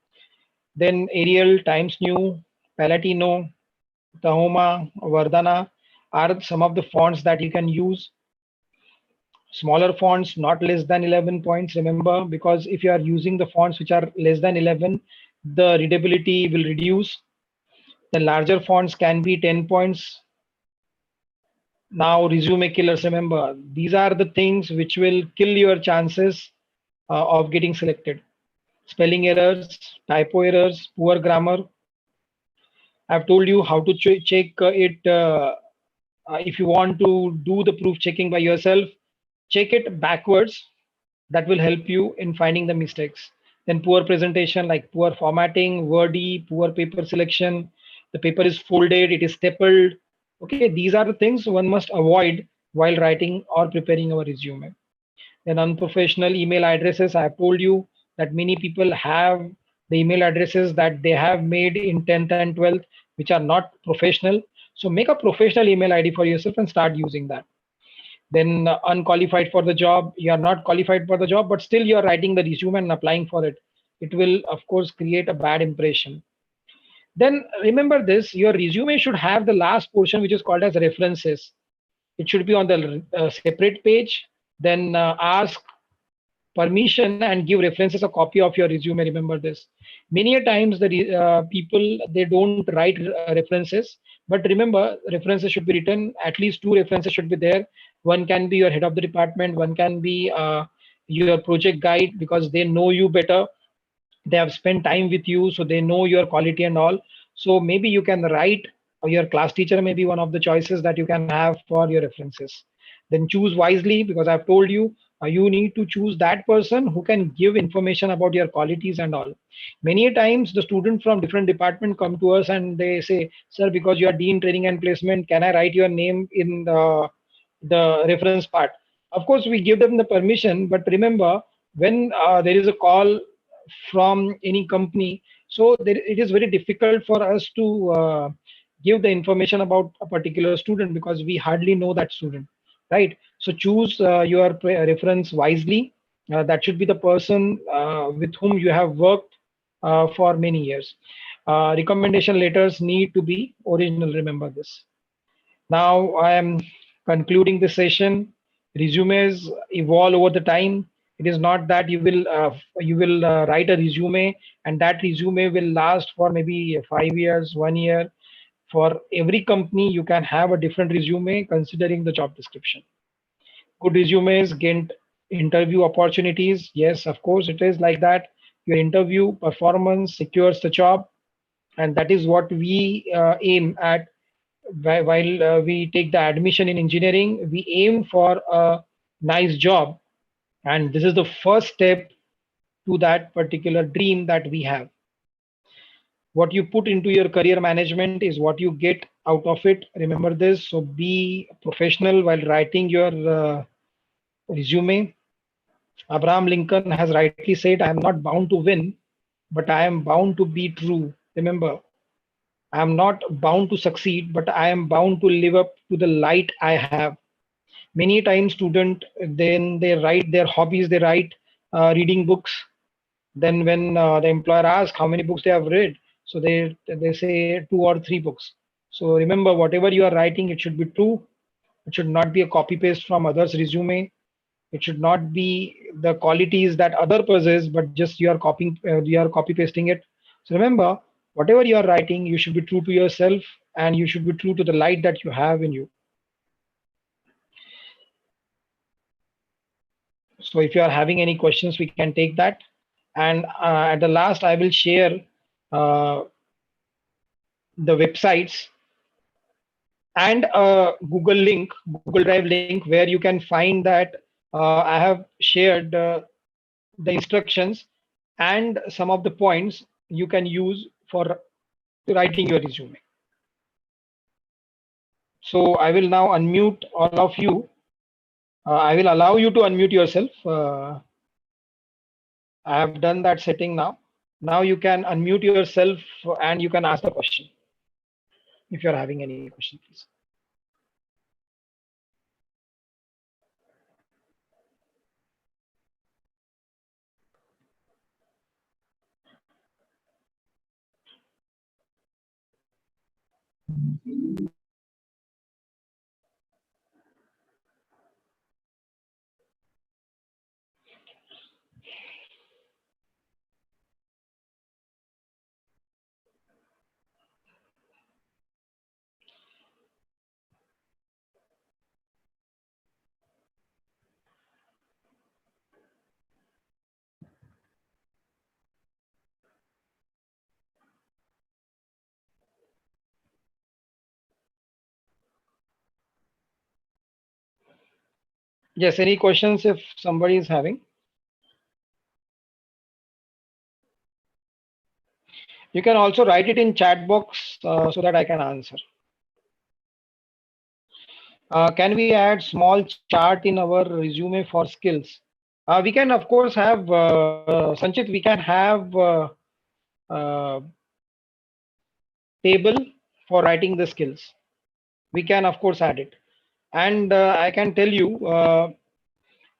Then Arial, Times New, Palatino, Tahoma, Vardhana are some of the fonts that you can use. Smaller fonts, not less than 11 points, remember, because if you are using the fonts which are less than 11, the readability will reduce. The larger fonts can be 10 points. Now, resume killers, remember, these are the things which will kill your chances of getting selected. Spelling errors, typo errors, poor grammar. I've told you how to check it. If you want to do the proof checking by yourself, check it backwards. That will help you in finding the mistakes. Then poor presentation, like poor formatting, wordy, poor paper selection. The paper is folded, it is stapled. Okay, these are the things one must avoid while writing or preparing our resume. Then unprofessional email addresses. I have told you that many people have the email addresses that they have made in 10th and 12th, which are not professional. So make a professional email ID for yourself and start using that. Then unqualified for the job, you are not qualified for the job, but still you are writing the resume and applying for it. It will, of course, create a bad impression. Then remember this, your resume should have the last portion, which is called as references. It should be on the separate page. Then ask permission and give references a copy of your resume. Remember this. Many a times the people, they don't write references, but remember, references should be written. At least two references should be there. One can be your head of the department, one can be your project guide, because they know you better, they have spent time with you, so they know your quality and all. So maybe you can write, or your class teacher may be one of the choices that you can have for your references. Then choose wisely, because I've told you, you need to choose that person who can give information about your qualities and all. Many times the students from different department come to us and they say, sir, because you are dean training and placement, can I write your name in the reference part? Of course we give them the permission, but remember, when there is a call from any company, so there, it is very difficult for us to give the information about a particular student, because we hardly know that student, right? So choose your reference wisely. That should be the person with whom you have worked for many years. Recommendation letters need to be original, remember this. Now I am concluding the session. Resumes evolve over the time. It is not that you will write a resume and that resume will last for maybe 5 years, 1 year. For every company, you can have a different resume considering the job description. Good resumes gain interview opportunities. Yes, of course, it is like that. Your interview performance secures the job, and that is what we aim at. While we take the admission in engineering, we aim for a nice job, and this is the first step to that particular dream that we have. What you put into your career management is what you get out of it. Remember this. So be professional while writing your resume. Abraham Lincoln has rightly said, I am not bound to win, but I am bound to be true. Remember, I am not bound to succeed, but I am bound to live up to the light I have. Many times student, then they write their hobbies, they write reading books. Then when the employer asks how many books they have read, so they say 2 or 3 books. So remember, whatever you are writing, it should be true. It should not be a copy paste from others resume. It should not be the qualities that other possess, but just you are copy pasting it. So remember, whatever you are writing, you should be true to yourself, and you should be true to the light that you have in you. So if you are having any questions, we can take that. And at the last, I will share uh, the websites and a Google link, Google Drive link, where you can find that I have shared the instructions and some of the points you can use for writing your resume. So I will now unmute all of you. I will allow you to unmute yourself. I have done that setting now. Now you can unmute yourself and you can ask the question. If you're having any question, please. Yes, any questions if somebody is having? You can also write it in chat box so that I can answer. Can we add small chart in our resume for skills? We can, of course, have Sanchit. We can have uh, table for writing the skills. We can, of course, add it, and I can tell you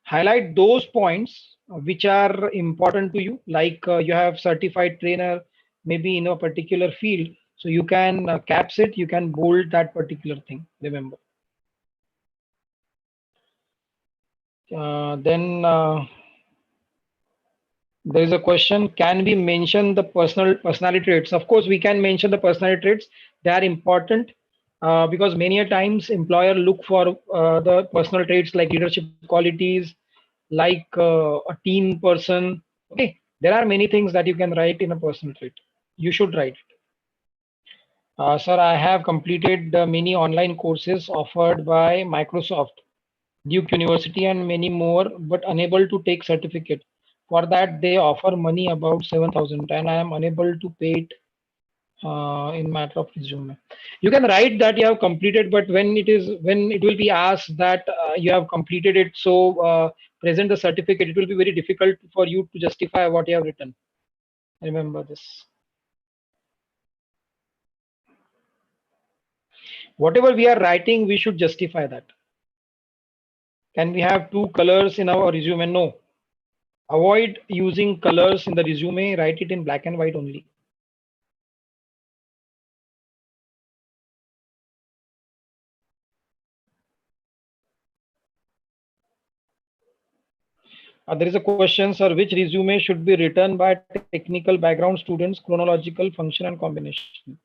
highlight those points which are important to you. Like you have certified trainer, maybe in a particular field, so you can caps it. You can bold that particular thing. Remember. Then there is a question, can we mention the personality traits? Of course, we can mention the personality traits. They are important because many a times employer look for the personal traits like leadership qualities, like a team person. Okay, there are many things that you can write in a personal trait. You should write it. Sir, I have completed many online courses offered by Microsoft, Duke University, and many more, but unable to take certificate. For that, they offer money about 7,000, and I am unable to pay it in matter of resume. You can write that you have completed, but when it will be asked that you have completed it, so present the certificate, it will be very difficult for you to justify what you have written. Remember this. Whatever we are writing, we should justify that. Can we have two colors in our resume? No. Avoid using colors in the resume. Write it in black and white only. There is a question, sir, which resume should be written by technical background students, chronological, function, and combination?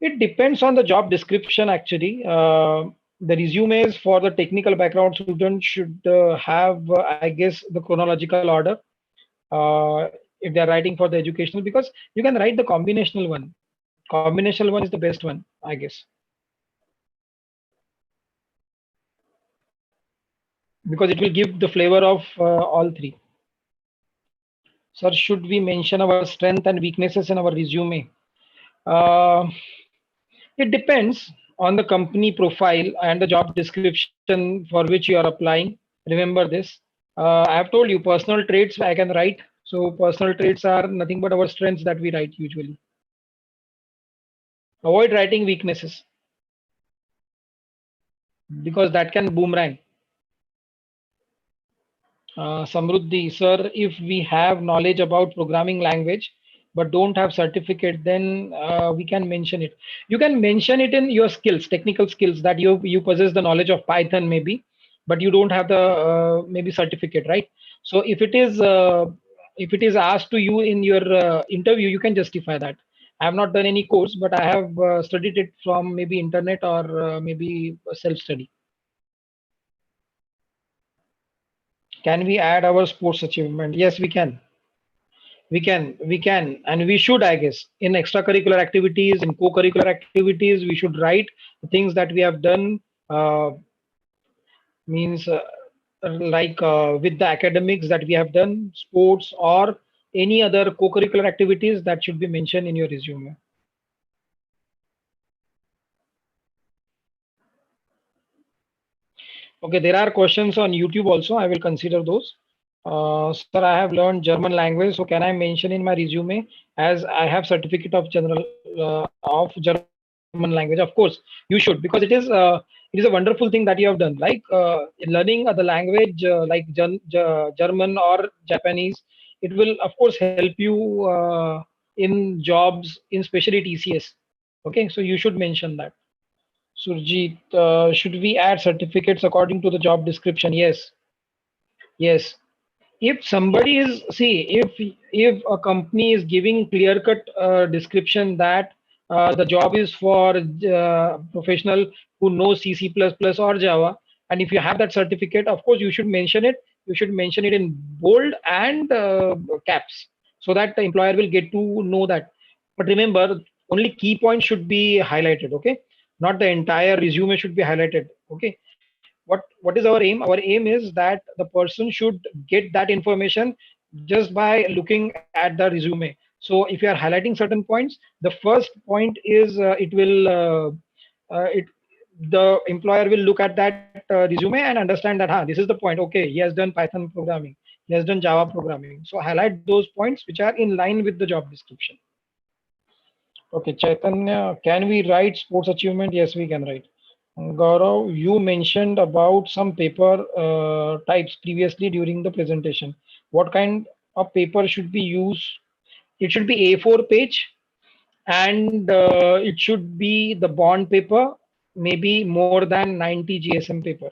It depends on the job description, actually. The resumes for the technical background students should have, I guess, the chronological order. If they're writing for the educational, because you can write the combinational one. Combinational one is the best one, I guess, because it will give the flavor of all three. Sir, should we mention our strength and weaknesses in our resume? Uh, it depends on the company profile and the job description for which you are applying. Remember this. I have told you personal traits I can write. So personal traits are nothing but our strengths that we write usually. Avoid writing weaknesses because that can boomerang. Samruddhi, sir, if we have knowledge about programming language but don't have certificate, then we can mention it. You can mention it in your skills, technical skills, that you possess the knowledge of Python maybe, but you don't have the maybe certificate, right? So if it is asked to you in your interview, you can justify that. I have not done any course, but I have studied it from maybe internet or maybe self study. Can we add our sports achievement? Yes, we can. We can, and we should, I guess, in extracurricular activities, in co-curricular activities, we should write the things that we have done. Means like with the academics that we have done, sports or any other co-curricular activities that should be mentioned in your resume. Okay, there are questions on YouTube also. I will consider those. Sir, I have learned German language, so can I mention in my resume as I have certificate of general of German language? Of course, you should, because it is a wonderful thing that you have done. Like learning the language like German or Japanese, it will of course help you in jobs, in especially TCS. Okay, so you should mention that. Surjit, should we add certificates according to the job description? Yes, yes. If somebody is, see, if a company is giving clear cut description that the job is for professional who knows C++ or Java, and if you have that certificate, of course you should mention it. You should mention it in bold and caps, so that the employer will get to know that. But remember, only key points should be highlighted. Okay, not the entire resume should be highlighted. Okay, what is our aim? Our aim is that the person should get that information just by looking at the resume. So if you are highlighting certain points, the first point is it the employer will look at that resume and understand that this is the point. Okay, he has done Python programming, he has done Java programming. So highlight those points which are in line with the job description. Okay, Chaitanya, can we write sports achievement? Yes, we can write. Gaurav, you mentioned about some paper types previously during the presentation. What kind of paper should be used? It should be A4 page, and it should be the bond paper, maybe more than 90 GSM paper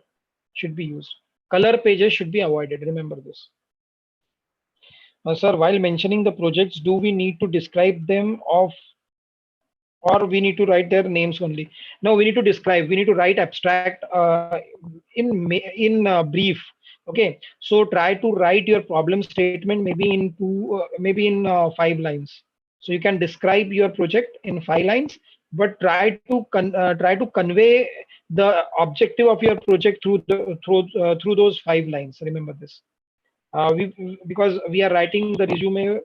should be used. Color pages should be avoided. Remember this. Sir, while mentioning the projects, do we need to describe them of, or we need to write their names only? No, we need to describe. We need to write abstract in brief. Okay, so try to write your problem statement maybe in maybe in 5 lines. So you can describe your project in 5 lines, but try to convey the objective of your project through those 5 lines. Remember this. Because we are writing the resume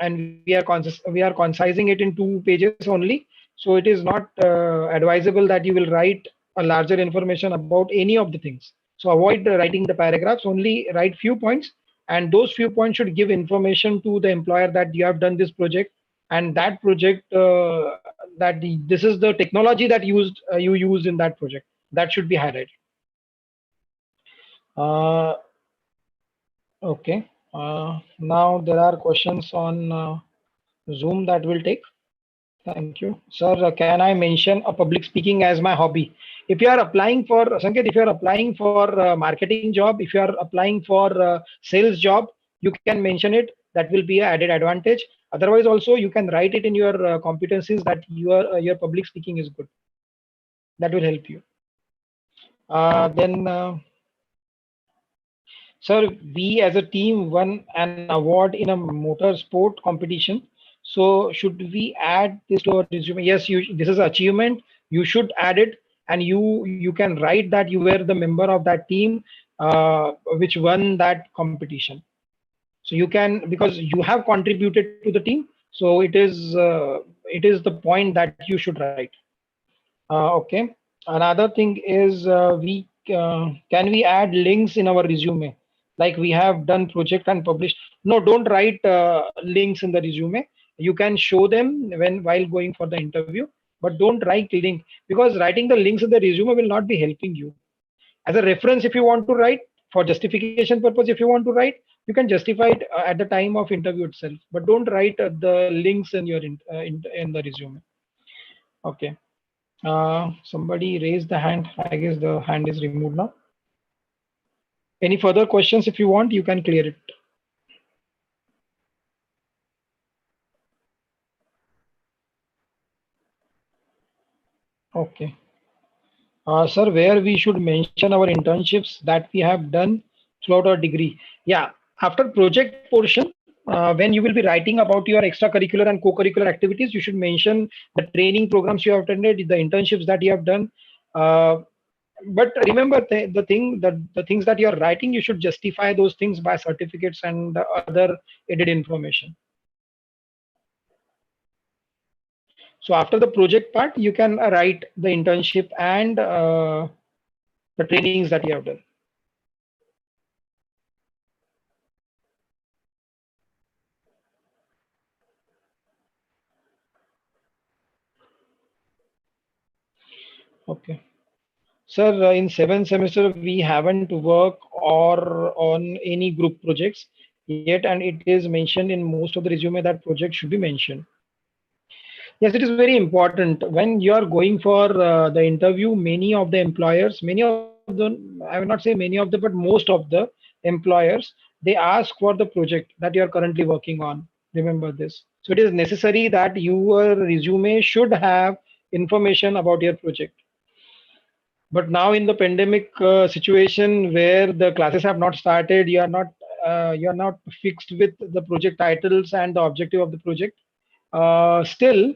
and we are concising it in 2 pages only, so it is not advisable that you will write a larger information about any of the things. So avoid writing the paragraphs, only write few points, and those few points should give information to the employer that you have done this project, and that project this is the technology that you used in that project, that should be highlighted. uh, okay, now there are questions on Zoom that will take. Thank you. Sir, can I mention a public speaking as my hobby? If you are applying for, Sanket, if you are applying for marketing job, if you are applying for sales job, you can mention it. That will be an added advantage. Otherwise, also you can write it in your competencies that your public speaking is good. That will help you. Then, sir, we as a team won an award in a motor sport competition. So should we add this to our resume? Yes, this is achievement. You should add it, and you can write that you were the member of that team which won that competition. So you can, because you have contributed to the team. So it is the point that you should write. Okay. Another thing is we can we add links in our resume, like we have done project and published. No, don't write links in the resume. You can show them when while going for the interview, but don't write link, because writing the links in the resume will not be helping you. As a reference, if you want to write, for justification purpose, if you want to write, you can justify it at the time of interview itself, but don't write the links in your in the resume. Okay. Somebody raised the hand. I guess the hand is removed now. Any further questions? If you want, you can clear it. Okay. Sir, where we should mention our internships that we have done throughout our degree? Yeah, after project portion, when you will be writing about your extracurricular and co-curricular activities, you should mention the training programs you have attended, the internships that you have done. But remember the things that you are writing, you should justify those things by certificates and other added information. So after the project part, you can write the internship and the trainings that you have done. Okay. Sir, in 7th semester, we haven't worked or on any group projects yet, and it is mentioned in most of the resume that project should be mentioned. Yes, it is very important. When you are going for the interview, many of the employers, many of them, I will not say many of them, but most of the employers, they ask for the project that you are currently working on. Remember this. So it is necessary that your resume should have information about your project. But now in the pandemic situation where the classes have not started, you are not fixed with the project titles and the objective of the project. Still,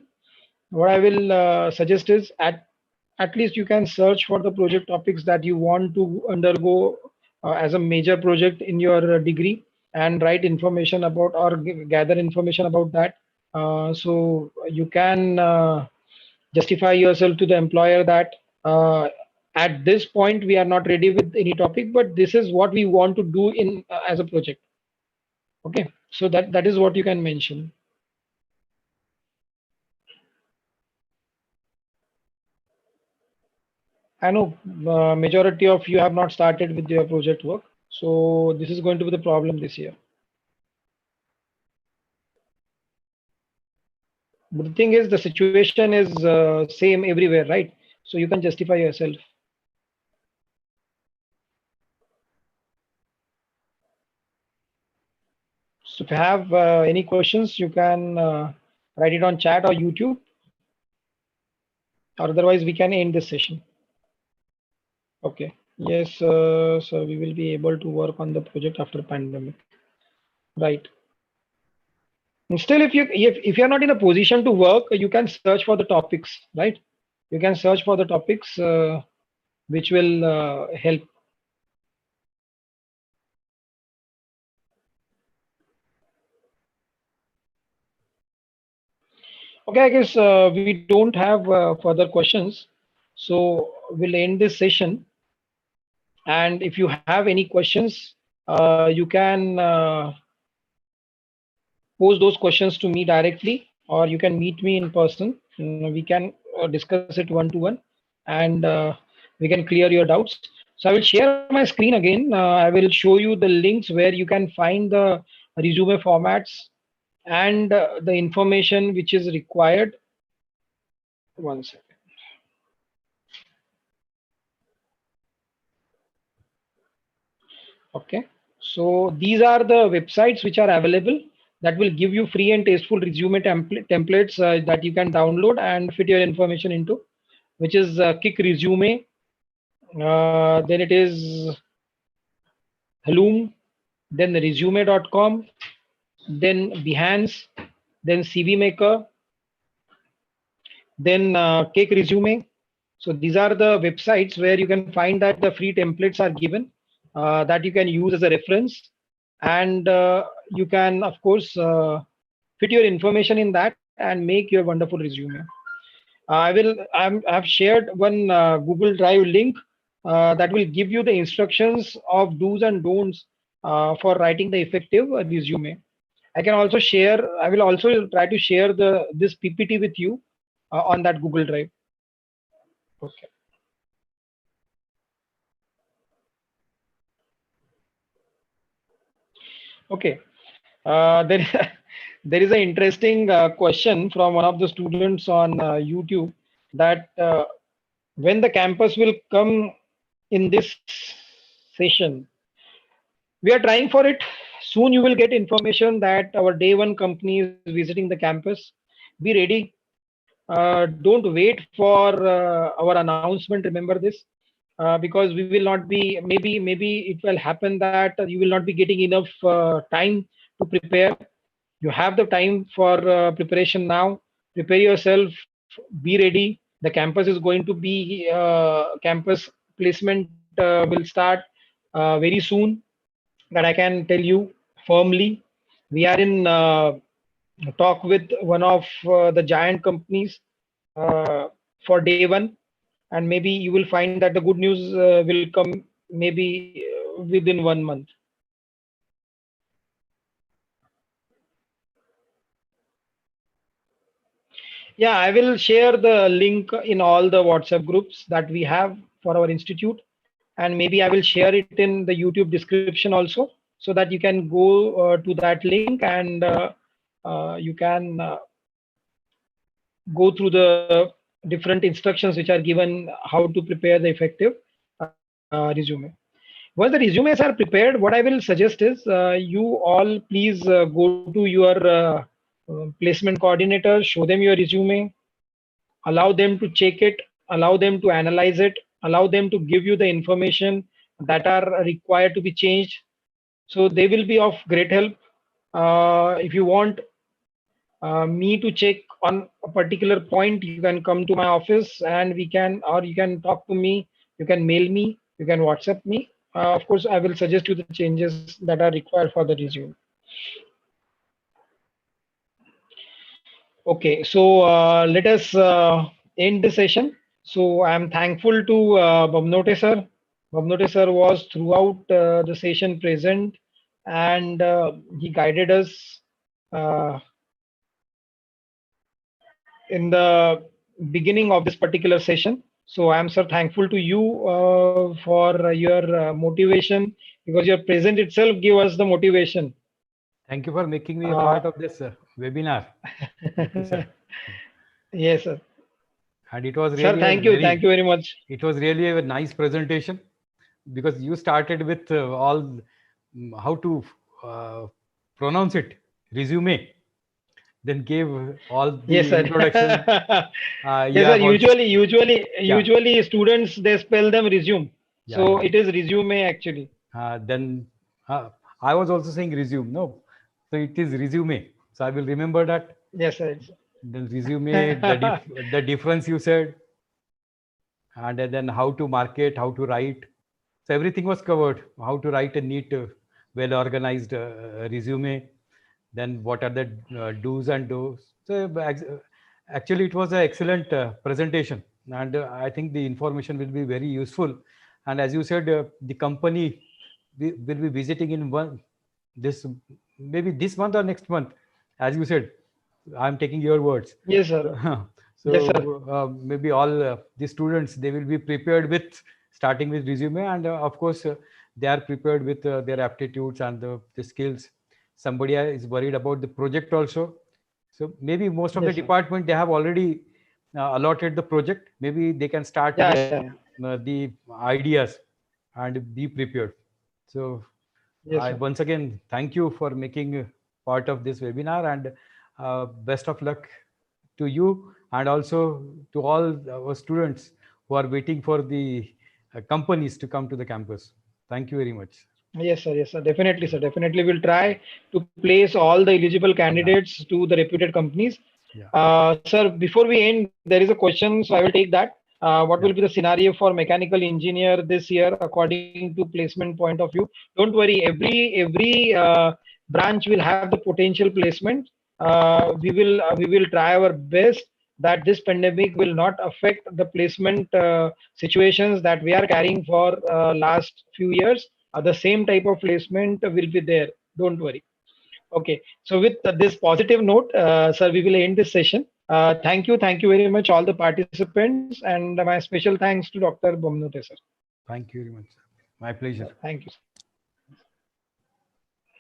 what I will suggest is at least you can search for the project topics that you want to undergo as a major project in your degree and write information about or gather information about that. So you can justify yourself to the employer that at this point we are not ready with any topic, but this is what we want to do in as a project. Okay, so that is what you can mention. I know majority of you have not started with your project work, so this is going to be the problem this year. But the thing is, the situation is same everywhere, right? So you can justify yourself. So if you have any questions, you can write it on chat or YouTube, or otherwise we can end this session. Okay. Yes, so we will be able to work on the project after pandemic, right? And still, if you're not in a position to work, you can search for the topics, right? You can search for the topics which will help. Okay, I guess we don't have further questions, so we'll end this session. And if you have any questions, you can pose those questions to me directly, or you can meet me in person. We can discuss it one to one, and we can clear your doubts. So I will share my screen again. I will show you the links where you can find the resume formats and the information which is required. One second. Okay. So these are the websites which are available that will give you free and tasteful resume templates that you can download and fit your information into, which is Kick Resume. Then it is Loom, then resume.com, then Behance, then CV Maker, then Cake Resume. So these are the websites where you can find that the free templates are given that you can use as a reference, and you can of course fit your information in that and make your wonderful resume. I've shared one Google Drive link that will give you the instructions of do's and don'ts for writing the effective resume. I can also share. I will also try to share the this PPT with you on that Google Drive. Okay. Okay. There, there is an interesting question from one of the students on YouTube that when the campus will come in this session. We are trying for it. Soon you will get information that our day one company is visiting the campus. Be ready. Don't wait for our announcement. Remember this, because we will not be. Maybe it will happen that you will not be getting enough time to prepare. You have the time for preparation now. Prepare yourself. Be ready. The campus is going to be campus placement will start very soon. That I can tell you firmly. We are in talk with one of the giant companies for day one, and maybe you will find that the good news will come maybe within 1 month. Yeah, I will share the link in all the WhatsApp groups that we have for our institute, and maybe I will share it in the YouTube description also, so that you can go to that link and you can go through the different instructions which are given how to prepare the effective resume. Once the resumes are prepared, what I will suggest is you all please go to your placement coordinator, show them your resume, allow them to check it, allow them to analyze it, allow them to give you the information that are required to be changed. So they will be of great help. If you want me to check on a particular point, you can come to my office and we can, or you can talk to me, you can mail me, you can WhatsApp me. Of course, I will suggest you the changes that are required for the resume. Okay, so let us end the session. So I am thankful to Bhamnote sir. Bhamnote sir was throughout the session present, and he guided us uh, in the beginning of this particular session. So I am, sir, thankful to you for your motivation, because your present itself gave us the motivation. Thank you for making me a part of this webinar. Thank you, sir. Yes, sir. And it was Sir, really thank you very much. It was really a nice presentation, because you started with all how to pronounce it, resume, then gave all the Yes, sir. introduction. Yes, sir. Usually students, they spell them resume. Yeah, so yeah. it is resume actually. Then I was also saying resume. No, so it is resume. So I will remember that. Yes, sir. The resume, the difference you said, and then how to market, how to write. So everything was covered. How to write a neat, well-organized resume. Then what are the do's and don'ts. So actually, it was an excellent presentation, and I think the information will be very useful. And as you said, the company will be visiting in maybe this month or next month, as you said. I'm taking your words. Yes, sir. So Yes, sir. maybe all the students, they will be prepared with starting with resume, and of course they are prepared with their aptitudes and the skills. Somebody is worried about the project also. So maybe most of the Yes, sir. department, they have already allotted the project. Maybe they can start Yeah, with yeah. the ideas and be prepared. So Yes, I sir. once again thank you for making part of this webinar, and best of luck to you, and also to all our students who are waiting for the companies to come to the campus. Thank you very much. Yes, sir. Yes, sir. Definitely, sir. Definitely, we'll try to place all the eligible Yeah. candidates to the reputed companies. Yeah. Sir, before we end, there is a question, so I will take that. What Yeah. will be the scenario for mechanical engineer this year according to placement point of view? Don't worry, every branch will have the potential placement. We will try our best that this pandemic will not affect the placement situations that we are carrying for last few years. The same type of placement will be there. Don't worry. Okay, so with this positive note, sir, we will end this session. Thank you very much, all the participants, and my special thanks to Dr. Bhamnote, sir. Thank you very much. My pleasure. Thank you.